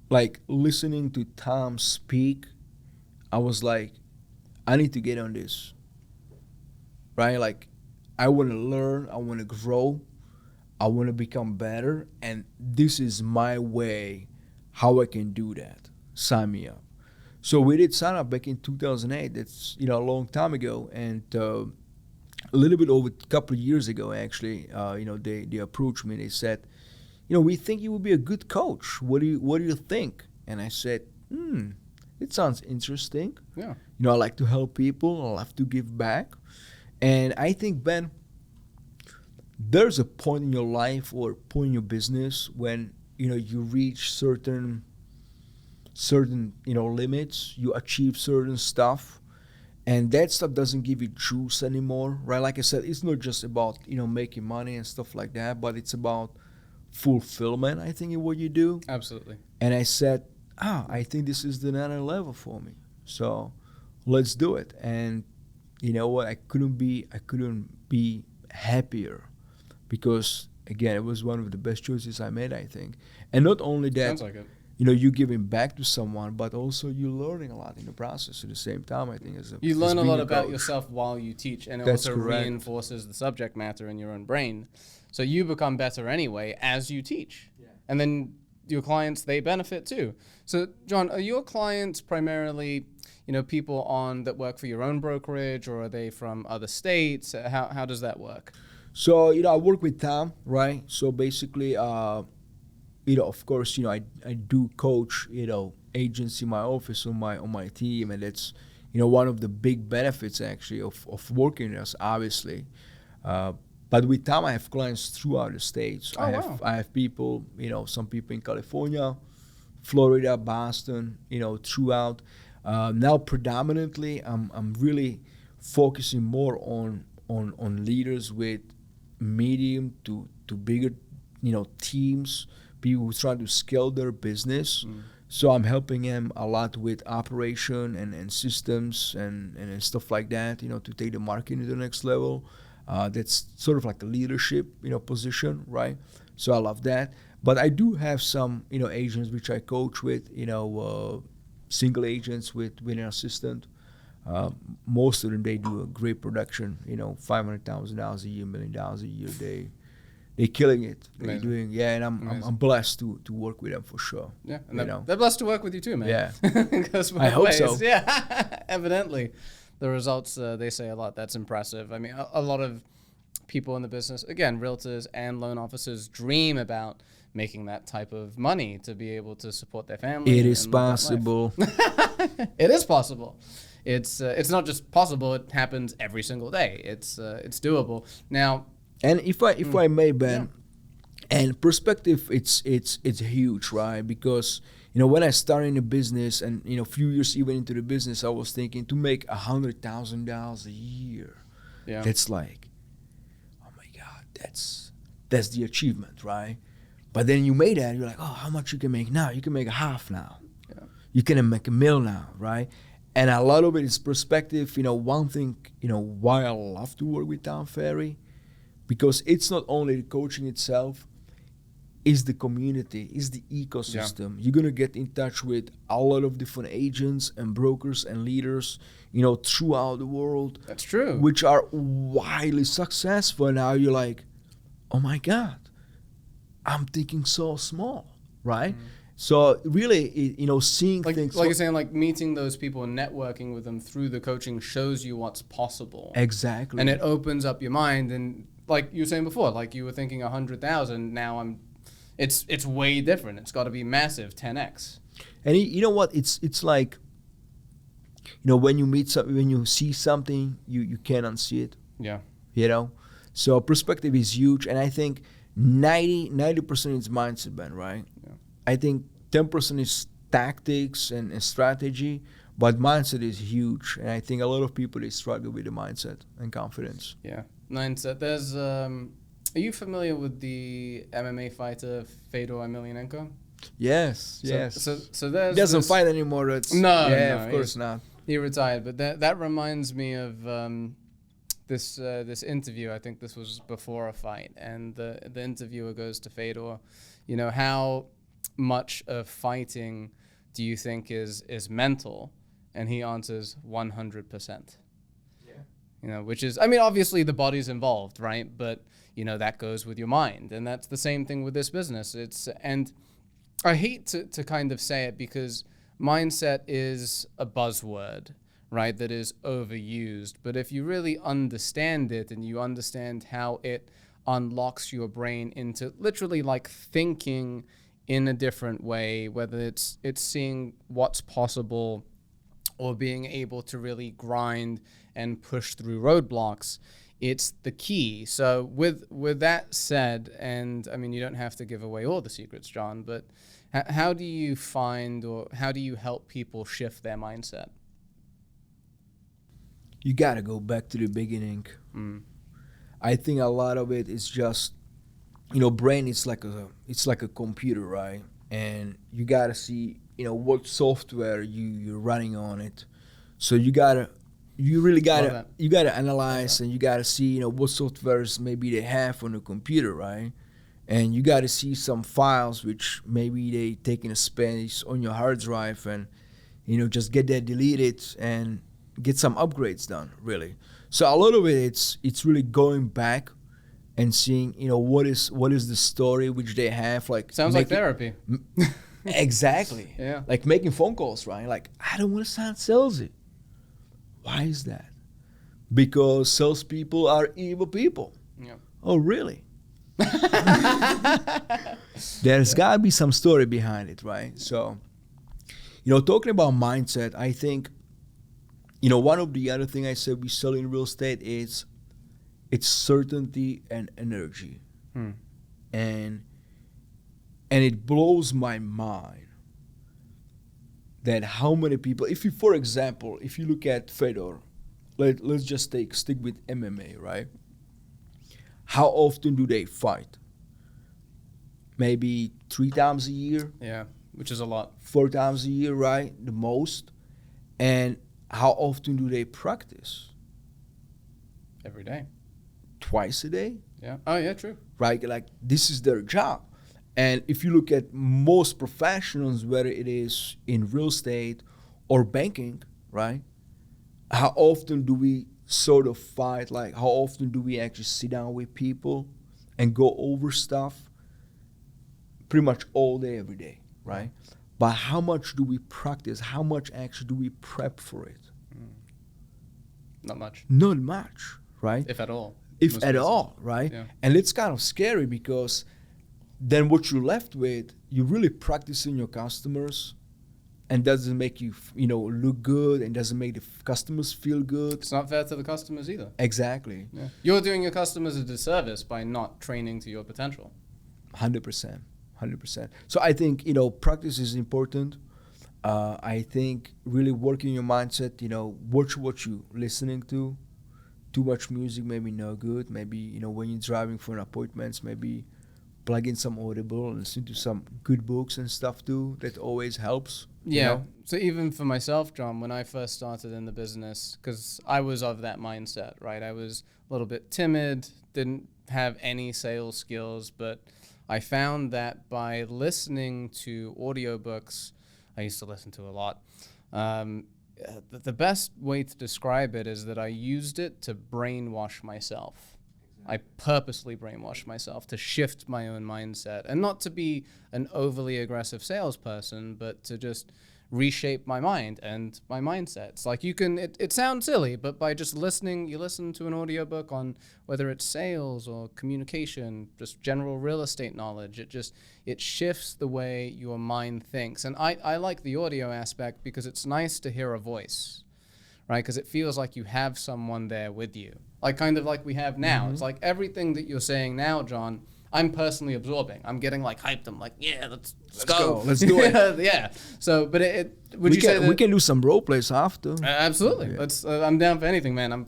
Like, listening to Tom speak, I was like, I need to get on this, right? Like, I want to learn, I want to grow, I want to become better, and this is my way how I can do that. Sign me up. So we did sign up back in 2008. That's, a long time ago. And a little bit over a couple of years ago, actually, they approached me. They said, "We think you would be a good coach. What do you think?" And I said, it sounds interesting. Yeah. I like to help people. I love to give back. And I think, Ben, there's a point in your life or point in your business when, you reach certain limits, you achieve certain stuff, and that stuff doesn't give you juice anymore, right? Like I said, it's not just about making money and stuff like that, but it's about fulfillment, I think, in what you do. Absolutely. And I said, I think this is the another level for me, so let's do it. And you know what, I couldn't be happier, because again, it was one of the best choices I made, I think. And not only that, Sounds like it. you giving back to someone, but also you learning a lot in the process at the same time, I think. You learn a being lot about coach. yourself while you teach, and it That's also correct. reinforces the subject matter in your own brain. So you become better anyway as you teach. Yeah. And then your clients, they benefit too. So John, are your clients primarily, people that work for your own brokerage, or are they from other states? How does that work? So, I work with Tom, right? So basically, of course, I do coach, agents in my office on my team, and that's, one of the big benefits actually of working with us, obviously. But with Tom, I have clients throughout the states. Oh, I have people, some people in California, Florida, Boston, throughout. Now predominantly, I'm really focusing more on leaders with medium to bigger, teams, people who try to scale their business. So I'm helping them a lot with operation and systems and stuff like that, to take the market to the next level. That's sort of like a leadership, position, right? So I love that. But I do have some, agents which I coach with, single agents with an assistant. Most of them, they do a great production, $500,000 a year, $1 million a year. They're killing it. They're doing, and I'm blessed to work with them for sure. Yeah, and they're blessed to work with you too, man. Yeah, I hope so. Yeah, evidently, the results they say a lot. That's impressive. I mean, a lot of people in the business, again, realtors and loan officers, dream about making that type of money to be able to support their family. It is possible. It is possible. It's not just possible. It happens every single day. It's doable. Now, and if I may, Ben, and perspective, it's huge, right? Because when I started in the business, and a few years even into the business, I was thinking to make $100,000 a year. Yeah, that's like, oh my God, that's the achievement, right? But then you made that, you're like, oh, how much you can make now? You can make a half now. Yeah. You can make $1 million now, right? And a lot of it is perspective. One thing, why I love to work with Tom Ferry, because it's not only the coaching itself, it's the community, it's the ecosystem. Yeah. You're going to get in touch with a lot of different agents and brokers and leaders, throughout the world. That's true. Which are widely successful. Now you're like, oh my God. I'm thinking so small, right? So really, seeing Like, things. like you're saying, like meeting those people and networking with them through the coaching shows you what's possible. Exactly. And it opens up your mind. And like you were saying before, like you were thinking 100,000. Now it's way different. It's got to be massive, 10x. And you know what? It's like, when you see something, you can't unsee it. Yeah. So perspective is huge, and I think 90% is mindset, Ben, right? Yeah. I think 10% is tactics and strategy, but mindset is huge, and I think a lot of people, they struggle with the mindset and confidence. Yeah. Mindset. There's are you familiar with the MMA fighter Fedor Emelianenko? Yes. So there's He doesn't this- fight anymore. No, of course not. He retired, but that reminds me of this interview. I think this was before a fight, and the interviewer goes to Fedor, how much of fighting do you think is mental? And he answers 100%. Yeah. Which is, I mean, obviously the body's involved, right? But that goes with your mind, and that's the same thing with this business. And I hate to kind of say it because mindset is a buzzword, right, that is overused. But if you really understand it and you understand how it unlocks your brain into literally like thinking in a different way, whether it's seeing what's possible or being able to really grind and push through roadblocks, it's the key. So with that said, and I mean, you don't have to give away all the secrets, John, but how do you find, or how do you help people shift their mindset? You gotta go back to the beginning. I think a lot of it is just, brain is like a computer, right? And you gotta see, what software you're running on it. So you really gotta analyze, and you gotta see, what softwares maybe they have on the computer, right? And you gotta see some files which maybe they taking a space on your hard drive, and just get that deleted and get some upgrades done, really. So a lot of it's really going back and seeing, what is the story which they have, like Sounds like therapy. Exactly. Yeah. Like making phone calls, right? Like, I don't want to sound salesy. Why is that? Because salespeople are evil people. Yeah. Oh, really? There's got to be some story behind it, right? So, talking about mindset, I think, one of the other thing I said we sell in real estate is it's certainty and energy. And it blows my mind that how many people, for example, if you look at Fedor, let's just stick with MMA, right? How often do they fight? Maybe 3 times a year? Yeah, which is a lot. 4 times a year, right? The most. And how often do they practice? Every day. Twice a day? Yeah. Oh, yeah, true. Right? Like, this is their job. And if you look at most professionals, whether it is in real estate or banking, right? How often do we sort of fight? Like, how often do we actually sit down with people and go over stuff? Pretty much all day, every day, right? But how much do we practice? How much actually do we prep for it? Not much. Not much, right? If at all. If Most at cases. all, right? Yeah. And it's kind of scary because then what you're left with, you're really practicing your customers, and doesn't make you, look good, and doesn't make the customers feel good. It's not fair to the customers either. Exactly. Yeah. You're doing your customers a disservice by not training to your potential. 100%. So I think, practice is important. I think really working your mindset, watch what you're listening to. Too much music, maybe no good. Maybe, when you're driving for an appointments, maybe plug in some Audible and listen to some good books and stuff too. That always helps. Yeah. So even for myself, John, when I first started in the business, because I was of that mindset, right? I was a little bit timid, didn't have any sales skills, but I found that by listening to audiobooks, I used to listen to a lot. The best way to describe it is that I used it to brainwash myself. I purposely brainwash myself to shift my own mindset, and not to be an overly aggressive salesperson, but to just reshape my mind and my mindsets. Like it sounds silly, but by just listening, you listen to an audiobook on whether it's sales or communication, just general real estate knowledge, it shifts the way your mind thinks. And I like the audio aspect because it's nice to hear a voice, right? Because it feels like you have someone there with you, like kind of like we have now. It's like everything that you're saying now, John, I'm personally absorbing. I'm getting like hyped. I'm like, yeah, let's go. Let's do it. Yeah. So, but would we you can, say that we can do some role plays after? Absolutely. Let's. I'm down for anything, man.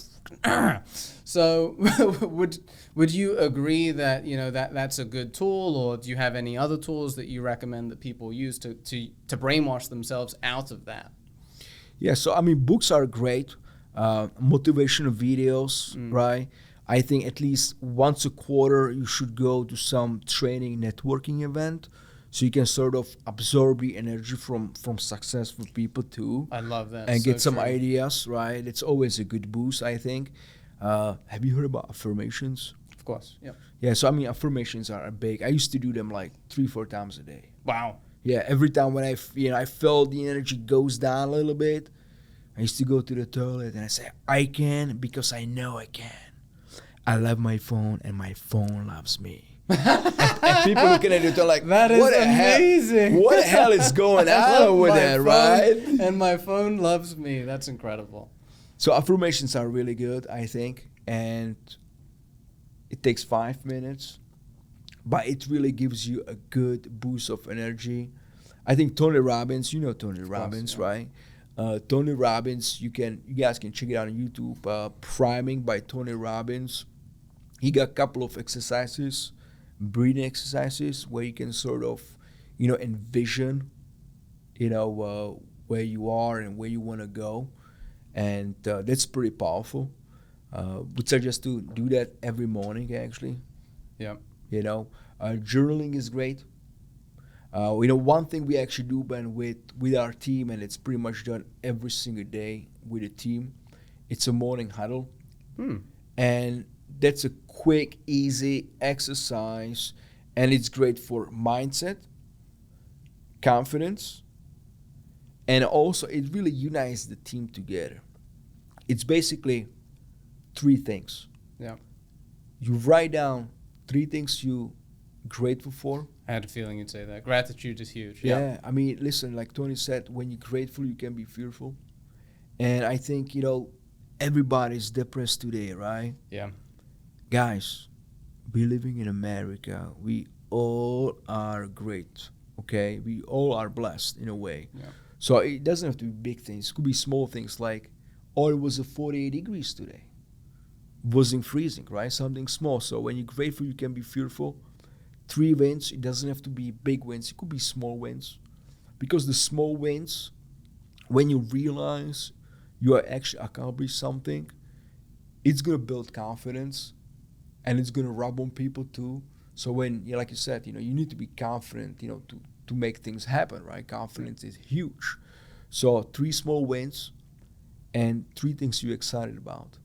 So, would you agree that that's a good tool, or do you have any other tools that you recommend that people use to brainwash themselves out of that? Yeah. So I mean, books are great. Motivational videos, right? I think at least once a quarter you should go to some training networking event, so you can sort of absorb the energy from successful people too. I love that. And so get some true. ideas, right? It's always a good boost, I think. Have you heard about affirmations? Of course. Yep. Yeah, so I mean, affirmations are big. I used to do them like 3-4 times a day. Wow. Yeah, every time when I felt the energy goes down a little bit, I used to go to the toilet and I say, I can because I know I can. I love my phone and my phone loves me. and people looking at it, they're like, That is amazing. What the hell is going on over there, right? And my phone loves me. That's incredible. So affirmations are really good, I think. And it takes 5 minutes, but it really gives you a good boost of energy. I think Tony Robbins, you know Tony Robbins, yeah. right? Tony Robbins, you guys can check it out on YouTube. Priming by Tony Robbins. He got a couple of exercises, breathing exercises, where you can sort of, envision, where you are and where you want to go, and that's pretty powerful. Would suggest to do that every morning, actually. Yeah. Journaling is great. One thing we actually do, Ben, with our team, and it's pretty much done every single day with the team, it's a morning huddle. And that's a quick, easy exercise, and it's great for mindset, confidence, and also it really unites the team together. It's basically 3 things. Yeah. You write down 3 things you're grateful for. I had a feeling you'd say that. Gratitude is huge. Yeah. I mean, listen, like Tony said, when you're grateful, you can be fearful. And I think, everybody's depressed today, right? Yeah. Guys, we living in America. We all are great, okay? We all are blessed in a way. Yeah. So it doesn't have to be big things. It could be small things like, it was 48 degrees today. Wasn't freezing, right? Something small. So when you're grateful, you can be fearful. 3 wins. It doesn't have to be big wins. It could be small wins. Because the small wins, when you realize you are actually accomplished something, it's going to build confidence, and it's going to rub on people too. So when, like you said, you need to be confident, to make things happen, right? Confidence is huge. So 3 small wins and 3 things you're excited about.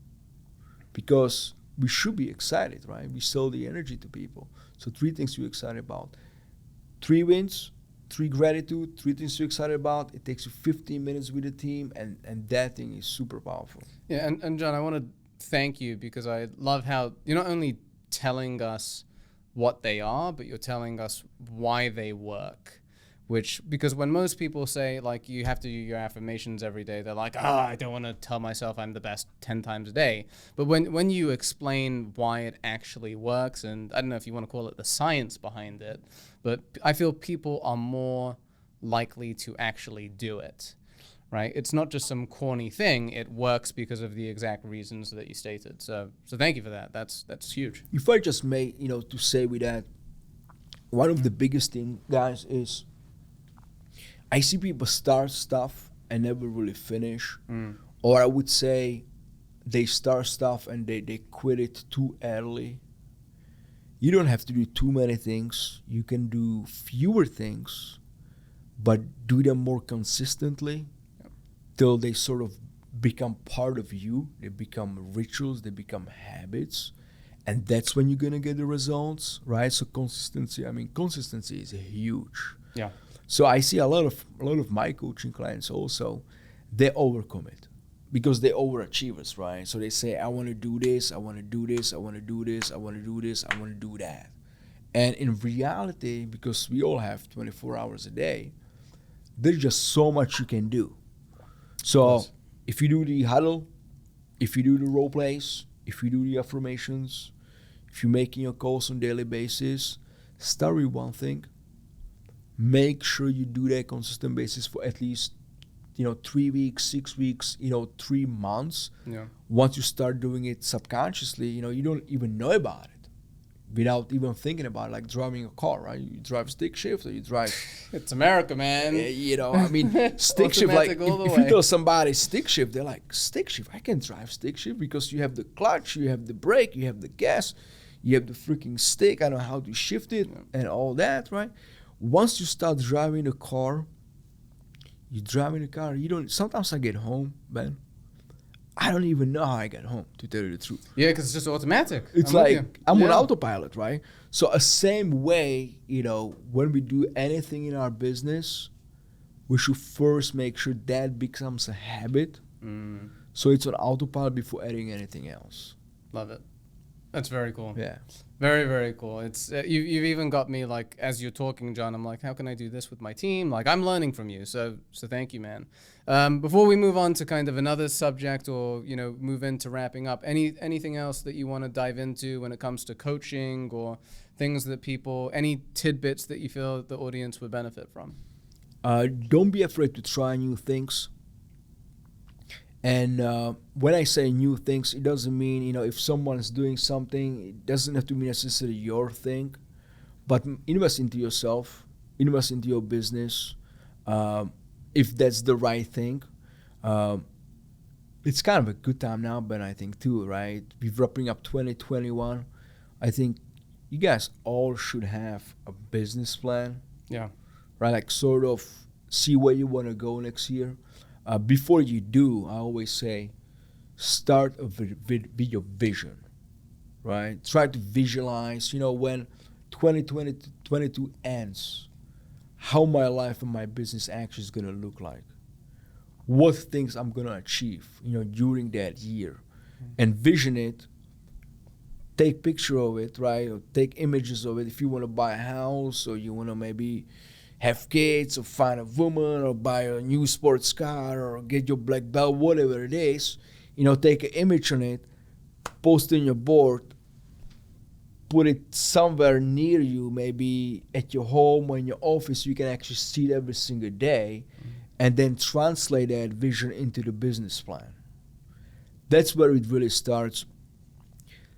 Because we should be excited, right? We sell the energy to people. So 3 things you're excited about. 3 wins, 3 gratitude, 3 things you're excited about. It takes you 15 minutes with the team, and that thing is super powerful. Yeah, and John, I want to thank you because I love how you're not only telling us what they are, but you're telling us why they work. Because when most people say, like, you have to do your affirmations every day, they're like, I don't want to tell myself I'm the best 10 times a day. But when you explain why it actually works, and I don't know if you want to call it the science behind it, but I feel people are more likely to actually do it, right? It's not just some corny thing. It works because of the exact reasons that you stated. So thank you for that. That's huge. If I just may, to say with that, one of the biggest thing, guys, is I see people start stuff and never really finish. Or I would say they start stuff and they quit it too early. You don't have to do too many things. You can do fewer things, but do them more consistently till they sort of become part of you. They become rituals, they become habits. and that's when you're gonna get the results, right? So consistency. I mean, consistency is huge. Yeah. So I see a lot of my coaching clients also, they overcommit because they're overachievers, right? So they say, I want to do this, I want to do this, I want to do this, I want to do this, I want to do that. And in reality, because we all have 24 hours a day, there's just so much you can do. So if you do the huddle, if you do the role plays, if you do the affirmations, if you're making your calls on a daily basis, start with one thing. Make sure you do that consistent basis for at least 3 weeks, 6 weeks, 3 months. Yeah. Once you start doing it subconsciously, you don't even know about it without even thinking about it, like driving a car, right? You drive stick shift or you drive... It's America, man. Stick shift, like if you tell somebody stick shift, they're like, stick shift? I can drive stick shift because you have the clutch, you have the brake, you have the gas, you have the freaking stick, I know how to shift it and all that, right? Once you start driving the car, sometimes I get home, man, I don't even know how I get home, to tell you the truth. Yeah, because it's just automatic. It's I'm on autopilot, right? So the same way, when we do anything in our business, we should first make sure that becomes a habit. So it's on autopilot before adding anything else. Love it. That's very cool. Yeah. Very, very cool. It's you've even got me, like, as you're talking, John, I'm like, how can I do this with my team? Like, I'm learning from you. So thank you, man. Before we move on to kind of another subject or, move into wrapping up, anything else that you want to dive into when it comes to coaching or things that any tidbits that you feel the audience would benefit from? Don't be afraid to try new things. And when I say new things, it doesn't mean, if someone is doing something, it doesn't have to be necessarily your thing. But invest into yourself, invest into your business, if that's the right thing. It's kind of a good time now, Ben, I think, too, right? We're wrapping up 2021. I think you guys all should have a business plan. Yeah. Right? Like sort of see where you want to go next year. Before you do, I always say, start with your vision, right? Try to visualize, when 2022 ends, how my life and my business actually is going to look like. What things I'm going to achieve, during that year. Envision it. Take picture of it, right? Or take images of it. If you want to buy a house or you want to maybe have kids or find a woman or buy a new sports car or get your black belt, whatever it is, take an image on it, post it on your board, put it somewhere near you, maybe at your home or in your office, you can actually see it every single day, and then translate that vision into the business plan. That's where it really starts.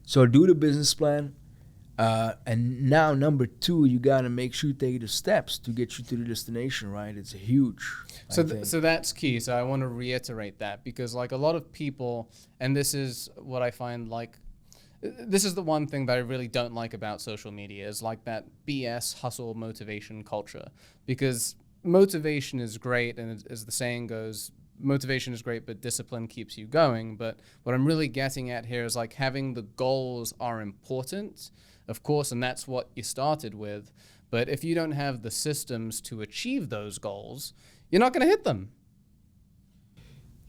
So do the business plan. And now, number 2, you got to make sure you take the steps to get you to the destination, right? It's huge. So that's key. So I want to reiterate that because, like, a lot of people, and this is what I find, like, this is the one thing that I really don't like about social media is, like, that BS hustle motivation culture. Because motivation is great, and as the saying goes, motivation is great, but discipline keeps you going. But what I'm really getting at here is, like, having the goals are important, of course, and that's what you started with. But if you don't have the systems to achieve those goals, you're not going to hit them.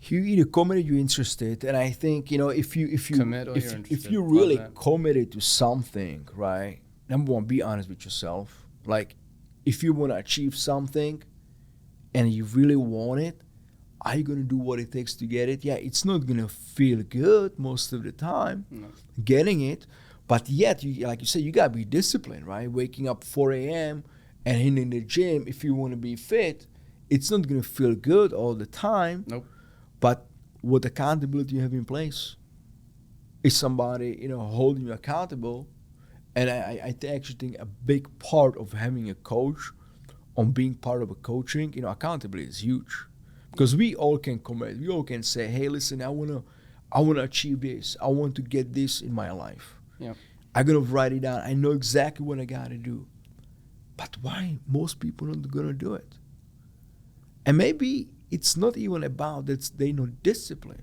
You either commit or you're interested, and I think if you're really committed to something, right? Number one, be honest with yourself. Like, if you want to achieve something, and you really want it, are you going to do what it takes to get it? Yeah, it's not going to feel good most of the time, getting it. But yet, like you said, you got to be disciplined, right? Waking up 4 a.m. and hitting the gym, if you want to be fit, it's not going to feel good all the time. Nope. But what accountability you have in place is somebody, holding you accountable. And I actually think a big part of having a coach, on being part of a coaching, accountability is huge. Because we all can commit. We all can say, hey, listen, I wanna achieve this. I want to get this in my life. Yeah. I'm gonna write it down. I know exactly what I gotta do. But why most people not gonna do it? And maybe it's not even about that they know discipline.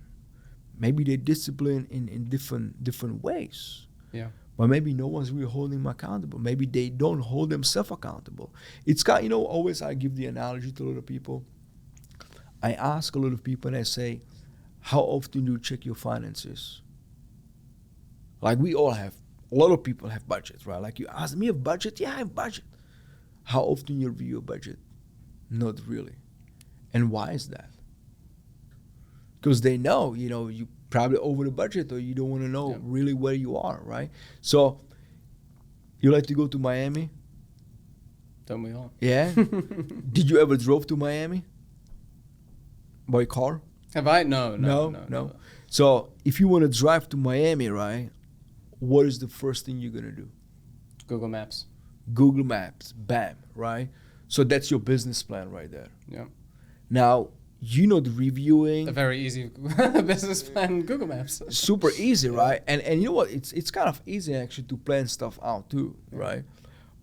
Maybe they discipline in different ways. Yeah. but maybe no one's really holding them accountable. Maybe they don't hold themselves accountable. It's kind, always I give the analogy to a lot of people. I ask a lot of people and I say, how often do you check your finances? Like we all have, a lot of people have budgets, right? Like you ask me, you have budget? Yeah, I have budget. How often you review your budget? Not really. And why is that? Because they know, you probably over the budget, or you don't want to know really where you are, right? So, you like to go to Miami? Don't we all? Yeah? Did you ever drove to Miami? By car? Have I? No. So, if you want to drive to Miami, right, what is the first thing you're going to do? Google Maps. Google Maps, bam, right? So that's your business plan right there. Yeah. Now, the reviewing. A very easy business plan, Google Maps. Super easy, right? And you know what? It's kind of easy actually to plan stuff out too, right?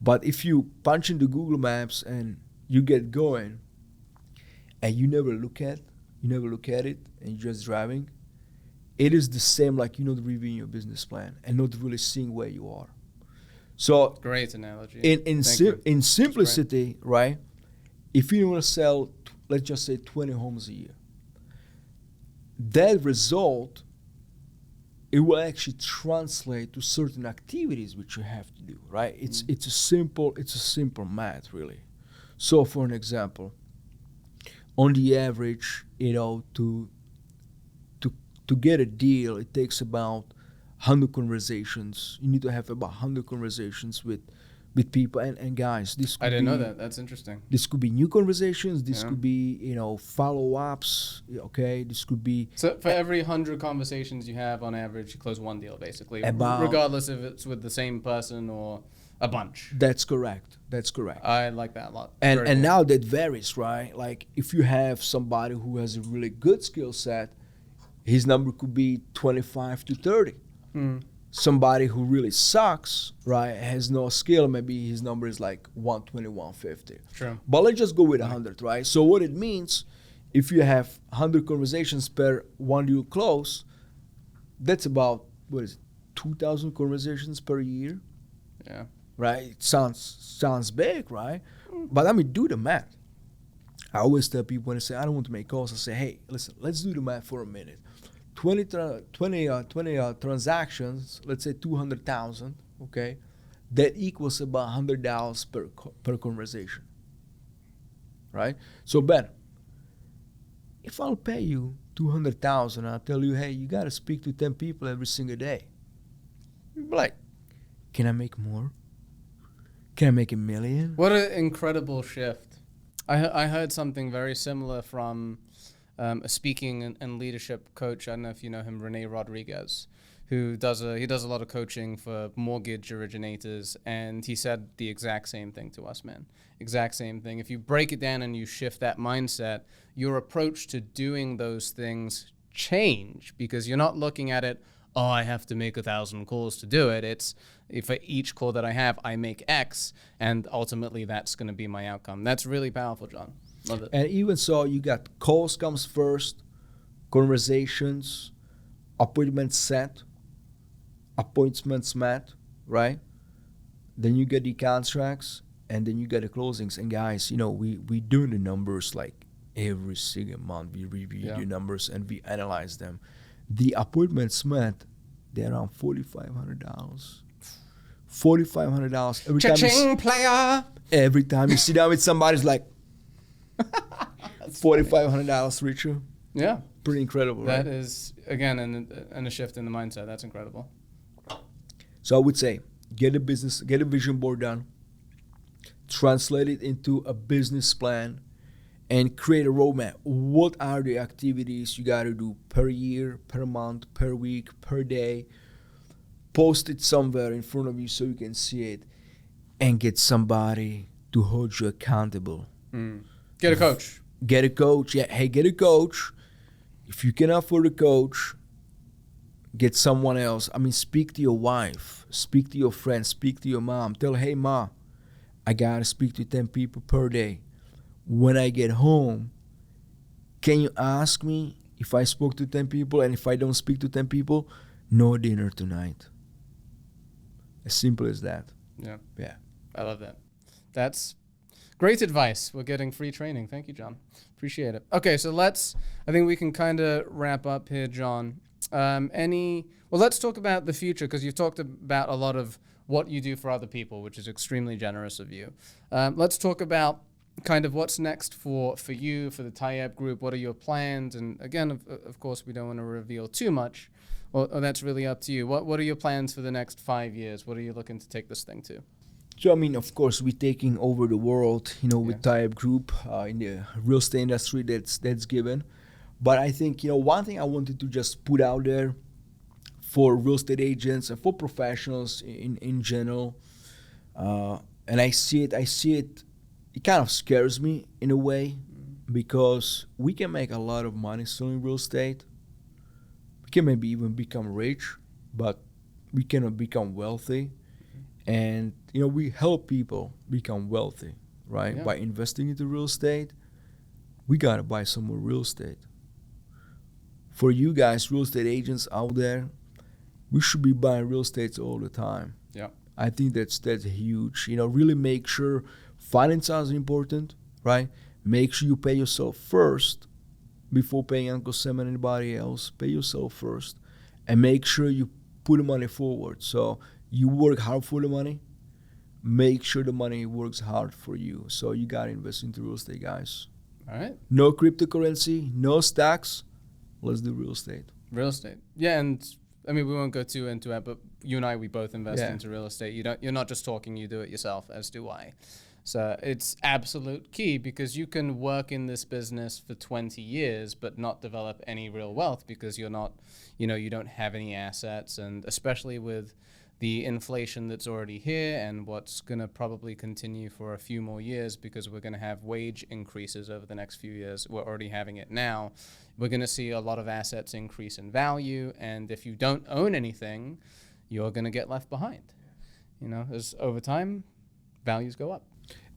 But if you punch into Google Maps and you get going, and you never look at it, and you're just driving, it is the same like reviewing your business plan and not really seeing where you are. So great analogy. In simplicity, right? If you want to sell, let's just say 20 homes a year, that result, it will actually translate to certain activities which you have to do, right? It's a simple math, really. So for an example, on the average, to get a deal, it takes about 100 conversations. You need to have about 100 conversations with people and guys. This could I didn't know that. That's interesting. This could be new conversations. This could be follow-ups. Okay, this could be. So for every 100 conversations you have, on average, you close one deal, basically, regardless if it's with the same person or a bunch. That's correct. I like that a lot. And now that varies, right? Like if you have somebody who has a really good skill set, his number could be 25 to 30. Somebody who really sucks, right, has no skill, maybe his number is like 120, 150. True. But let's just go with 100, right? So what it means, if you have 100 conversations per one deal close, that's about, 2,000 conversations per year? Yeah. Right? It sounds big, right? But do the math. I always tell people when they say, I don't want to make calls, I say, hey, listen, let's do the math for a minute. 20 transactions, let's say 200,000, okay? That equals about $100 per conversation, right? So Ben, if I'll pay you 200,000, I'll tell you, hey, you gotta speak to 10 people every single day. You'd be like, can I make more? Can I make $1 million? What an incredible shift. I heard something very similar from a speaking and leadership coach. I don't know if you know him, Renee Rodriguez, who does a lot of coaching for mortgage originators, and he said the exact same thing to us, man. Exact same thing. If you break it down and you shift that mindset, your approach to doing those things change, because you're not looking at it, oh, I have to make 1,000 calls to do it. It's, if for each call that I have, I make X, and ultimately that's going to be my outcome. That's really powerful, John. Love it. And even so, you got calls comes first, conversations, appointments set, appointments met, right? Then you get the contracts, and then you get the closings. And guys, we do the numbers like every single month. We review the numbers and we analyze them. The appointments met, they're around $4,500. $4,500 Cha-ching, player. Every time you sit down with somebody, it's like $4,500, Richard. Yeah. Pretty incredible, right? That is, again, and a shift in the mindset. That's incredible. So I would say, get a vision board done, translate it into a business plan, and create a roadmap. What are the activities you got to do per year, per month, per week, per day? Post it somewhere in front of you so you can see it, and get somebody to hold you accountable. Get a coach. Get a coach. Yeah, hey, get a coach. If you can afford a coach, get someone else. Speak to your wife, speak to your friends, speak to your mom. Tell her, hey, Ma, I got to speak to 10 people per day. When I get home, can you ask me if I spoke to 10 people? And if I don't speak to 10 people, no dinner tonight. As simple as that. Yeah. Yeah. I love that. That's great advice. We're getting free training. Thank you, John. Appreciate it. Okay, so I think we can kind of wrap up here, John. Let's talk about the future, because you've talked about a lot of what you do for other people, which is extremely generous of you. Let's talk about kind of what's next for you, for the Tayeb Group. What are your plans? And again, of course, we don't want to reveal too much, or that's really up to you. What are your plans for the next 5 years? What are you looking to take this thing to? So, I mean, of course, we're taking over the world, with Tayeb Group in the real estate industry that's given. But I think, one thing I wanted to just put out there for real estate agents and for professionals in general, and I see it, it kind of scares me in a way, because we can make a lot of money selling real estate. We can maybe even become rich, but we cannot become wealthy. And, we help people become wealthy, right? Yeah. By investing into real estate. We got to buy some more real estate. For you guys, real estate agents out there, we should be buying real estate all the time. Yeah. I think that's huge. Really make sure finances are important, right? Make sure you pay yourself first before paying Uncle Sam and anybody else. Pay yourself first. And make sure you put the money forward. So you work hard for the money. Make sure the money works hard for you. So you got to invest into real estate, guys. All right. No cryptocurrency, no stocks. Let's do real estate. Real estate. Yeah, and I mean, we won't go too into it, but you and I, we both invest into real estate. You're not just talking, you do it yourself, as do I. So it's absolute key, because you can work in this business for 20 years but not develop any real wealth, because you're not, you don't have any assets. And especially with the inflation that's already here and what's going to probably continue for a few more years, because we're going to have wage increases over the next few years. We're already having it now. We're going to see a lot of assets increase in value. And if you don't own anything, you're going to get left behind. As over time, values go up.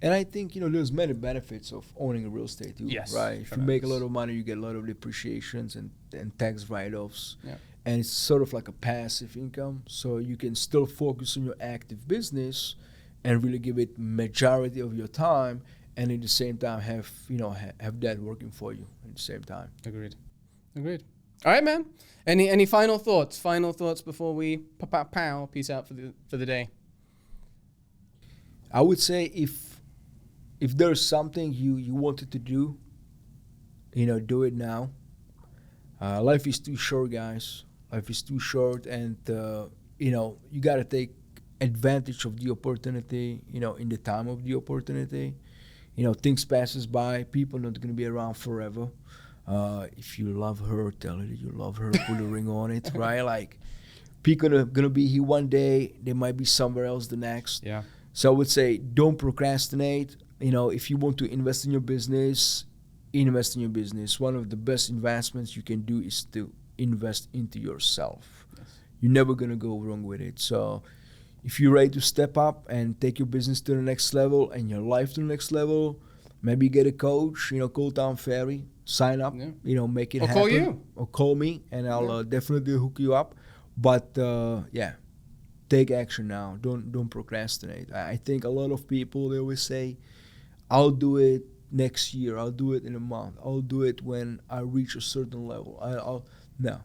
And I think, there's many benefits of owning a real estate too, yes, right? If you make a lot of money, you get a lot of depreciations and tax write-offs. Yeah. And it's sort of like a passive income. So you can still focus on your active business and really give it majority of your time, and at the same time have that working for you at the same time. Agreed. All right, man. Any final thoughts? Final thoughts before we pow peace out for the day. I would say if there's something you wanted to do, do it now. Life is too short, guys. Life is too short, and you got to take advantage of the opportunity, in the time of the opportunity. Things passes by. People not going to be around forever. If you love her, tell her that you love her. Put a ring on it, right? Like, people are going to be here one day. They might be somewhere else the next. Yeah. So I would say don't procrastinate. If you want to invest in your business, invest in your business. One of the best investments you can do is to invest into yourself. Yes. You're never going to go wrong with it. So if you're ready to step up and take your business to the next level and your life to the next level, maybe get a coach, call Tom Ferry, sign up, make it happen. Or call you. Or call me, and I'll definitely hook you up. But, take action now. Don't procrastinate. I think a lot of people, they always say, I'll do it next year. I'll do it in a month. I'll do it when I reach a certain level. No.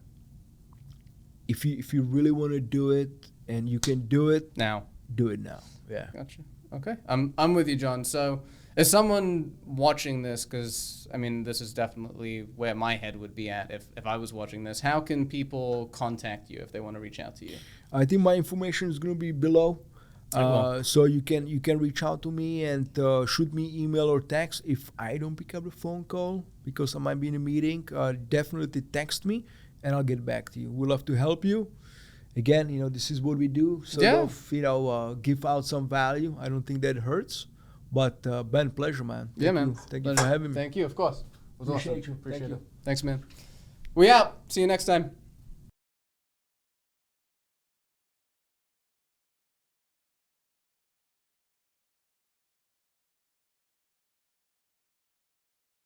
If you really want to do it and you can do it now, do it now. Yeah. Gotcha. Okay. I'm with you, John. So as someone watching this, because I mean, this is definitely where my head would be at if I was watching this, how can people contact you if they want to reach out to you? I think my information is going to be below. So you can reach out to me and shoot me email or text. If I don't pick up the phone call because I might be in a meeting, definitely text me and I'll get back to you. We'd love to help you. Again, this is what we do. So give out some value. I don't think that hurts. But Ben, pleasure, man. Thank you for having me. Thank you, of course. It was Appreciate awesome. you. Appreciate it. Thanks, man. We out. See you next time.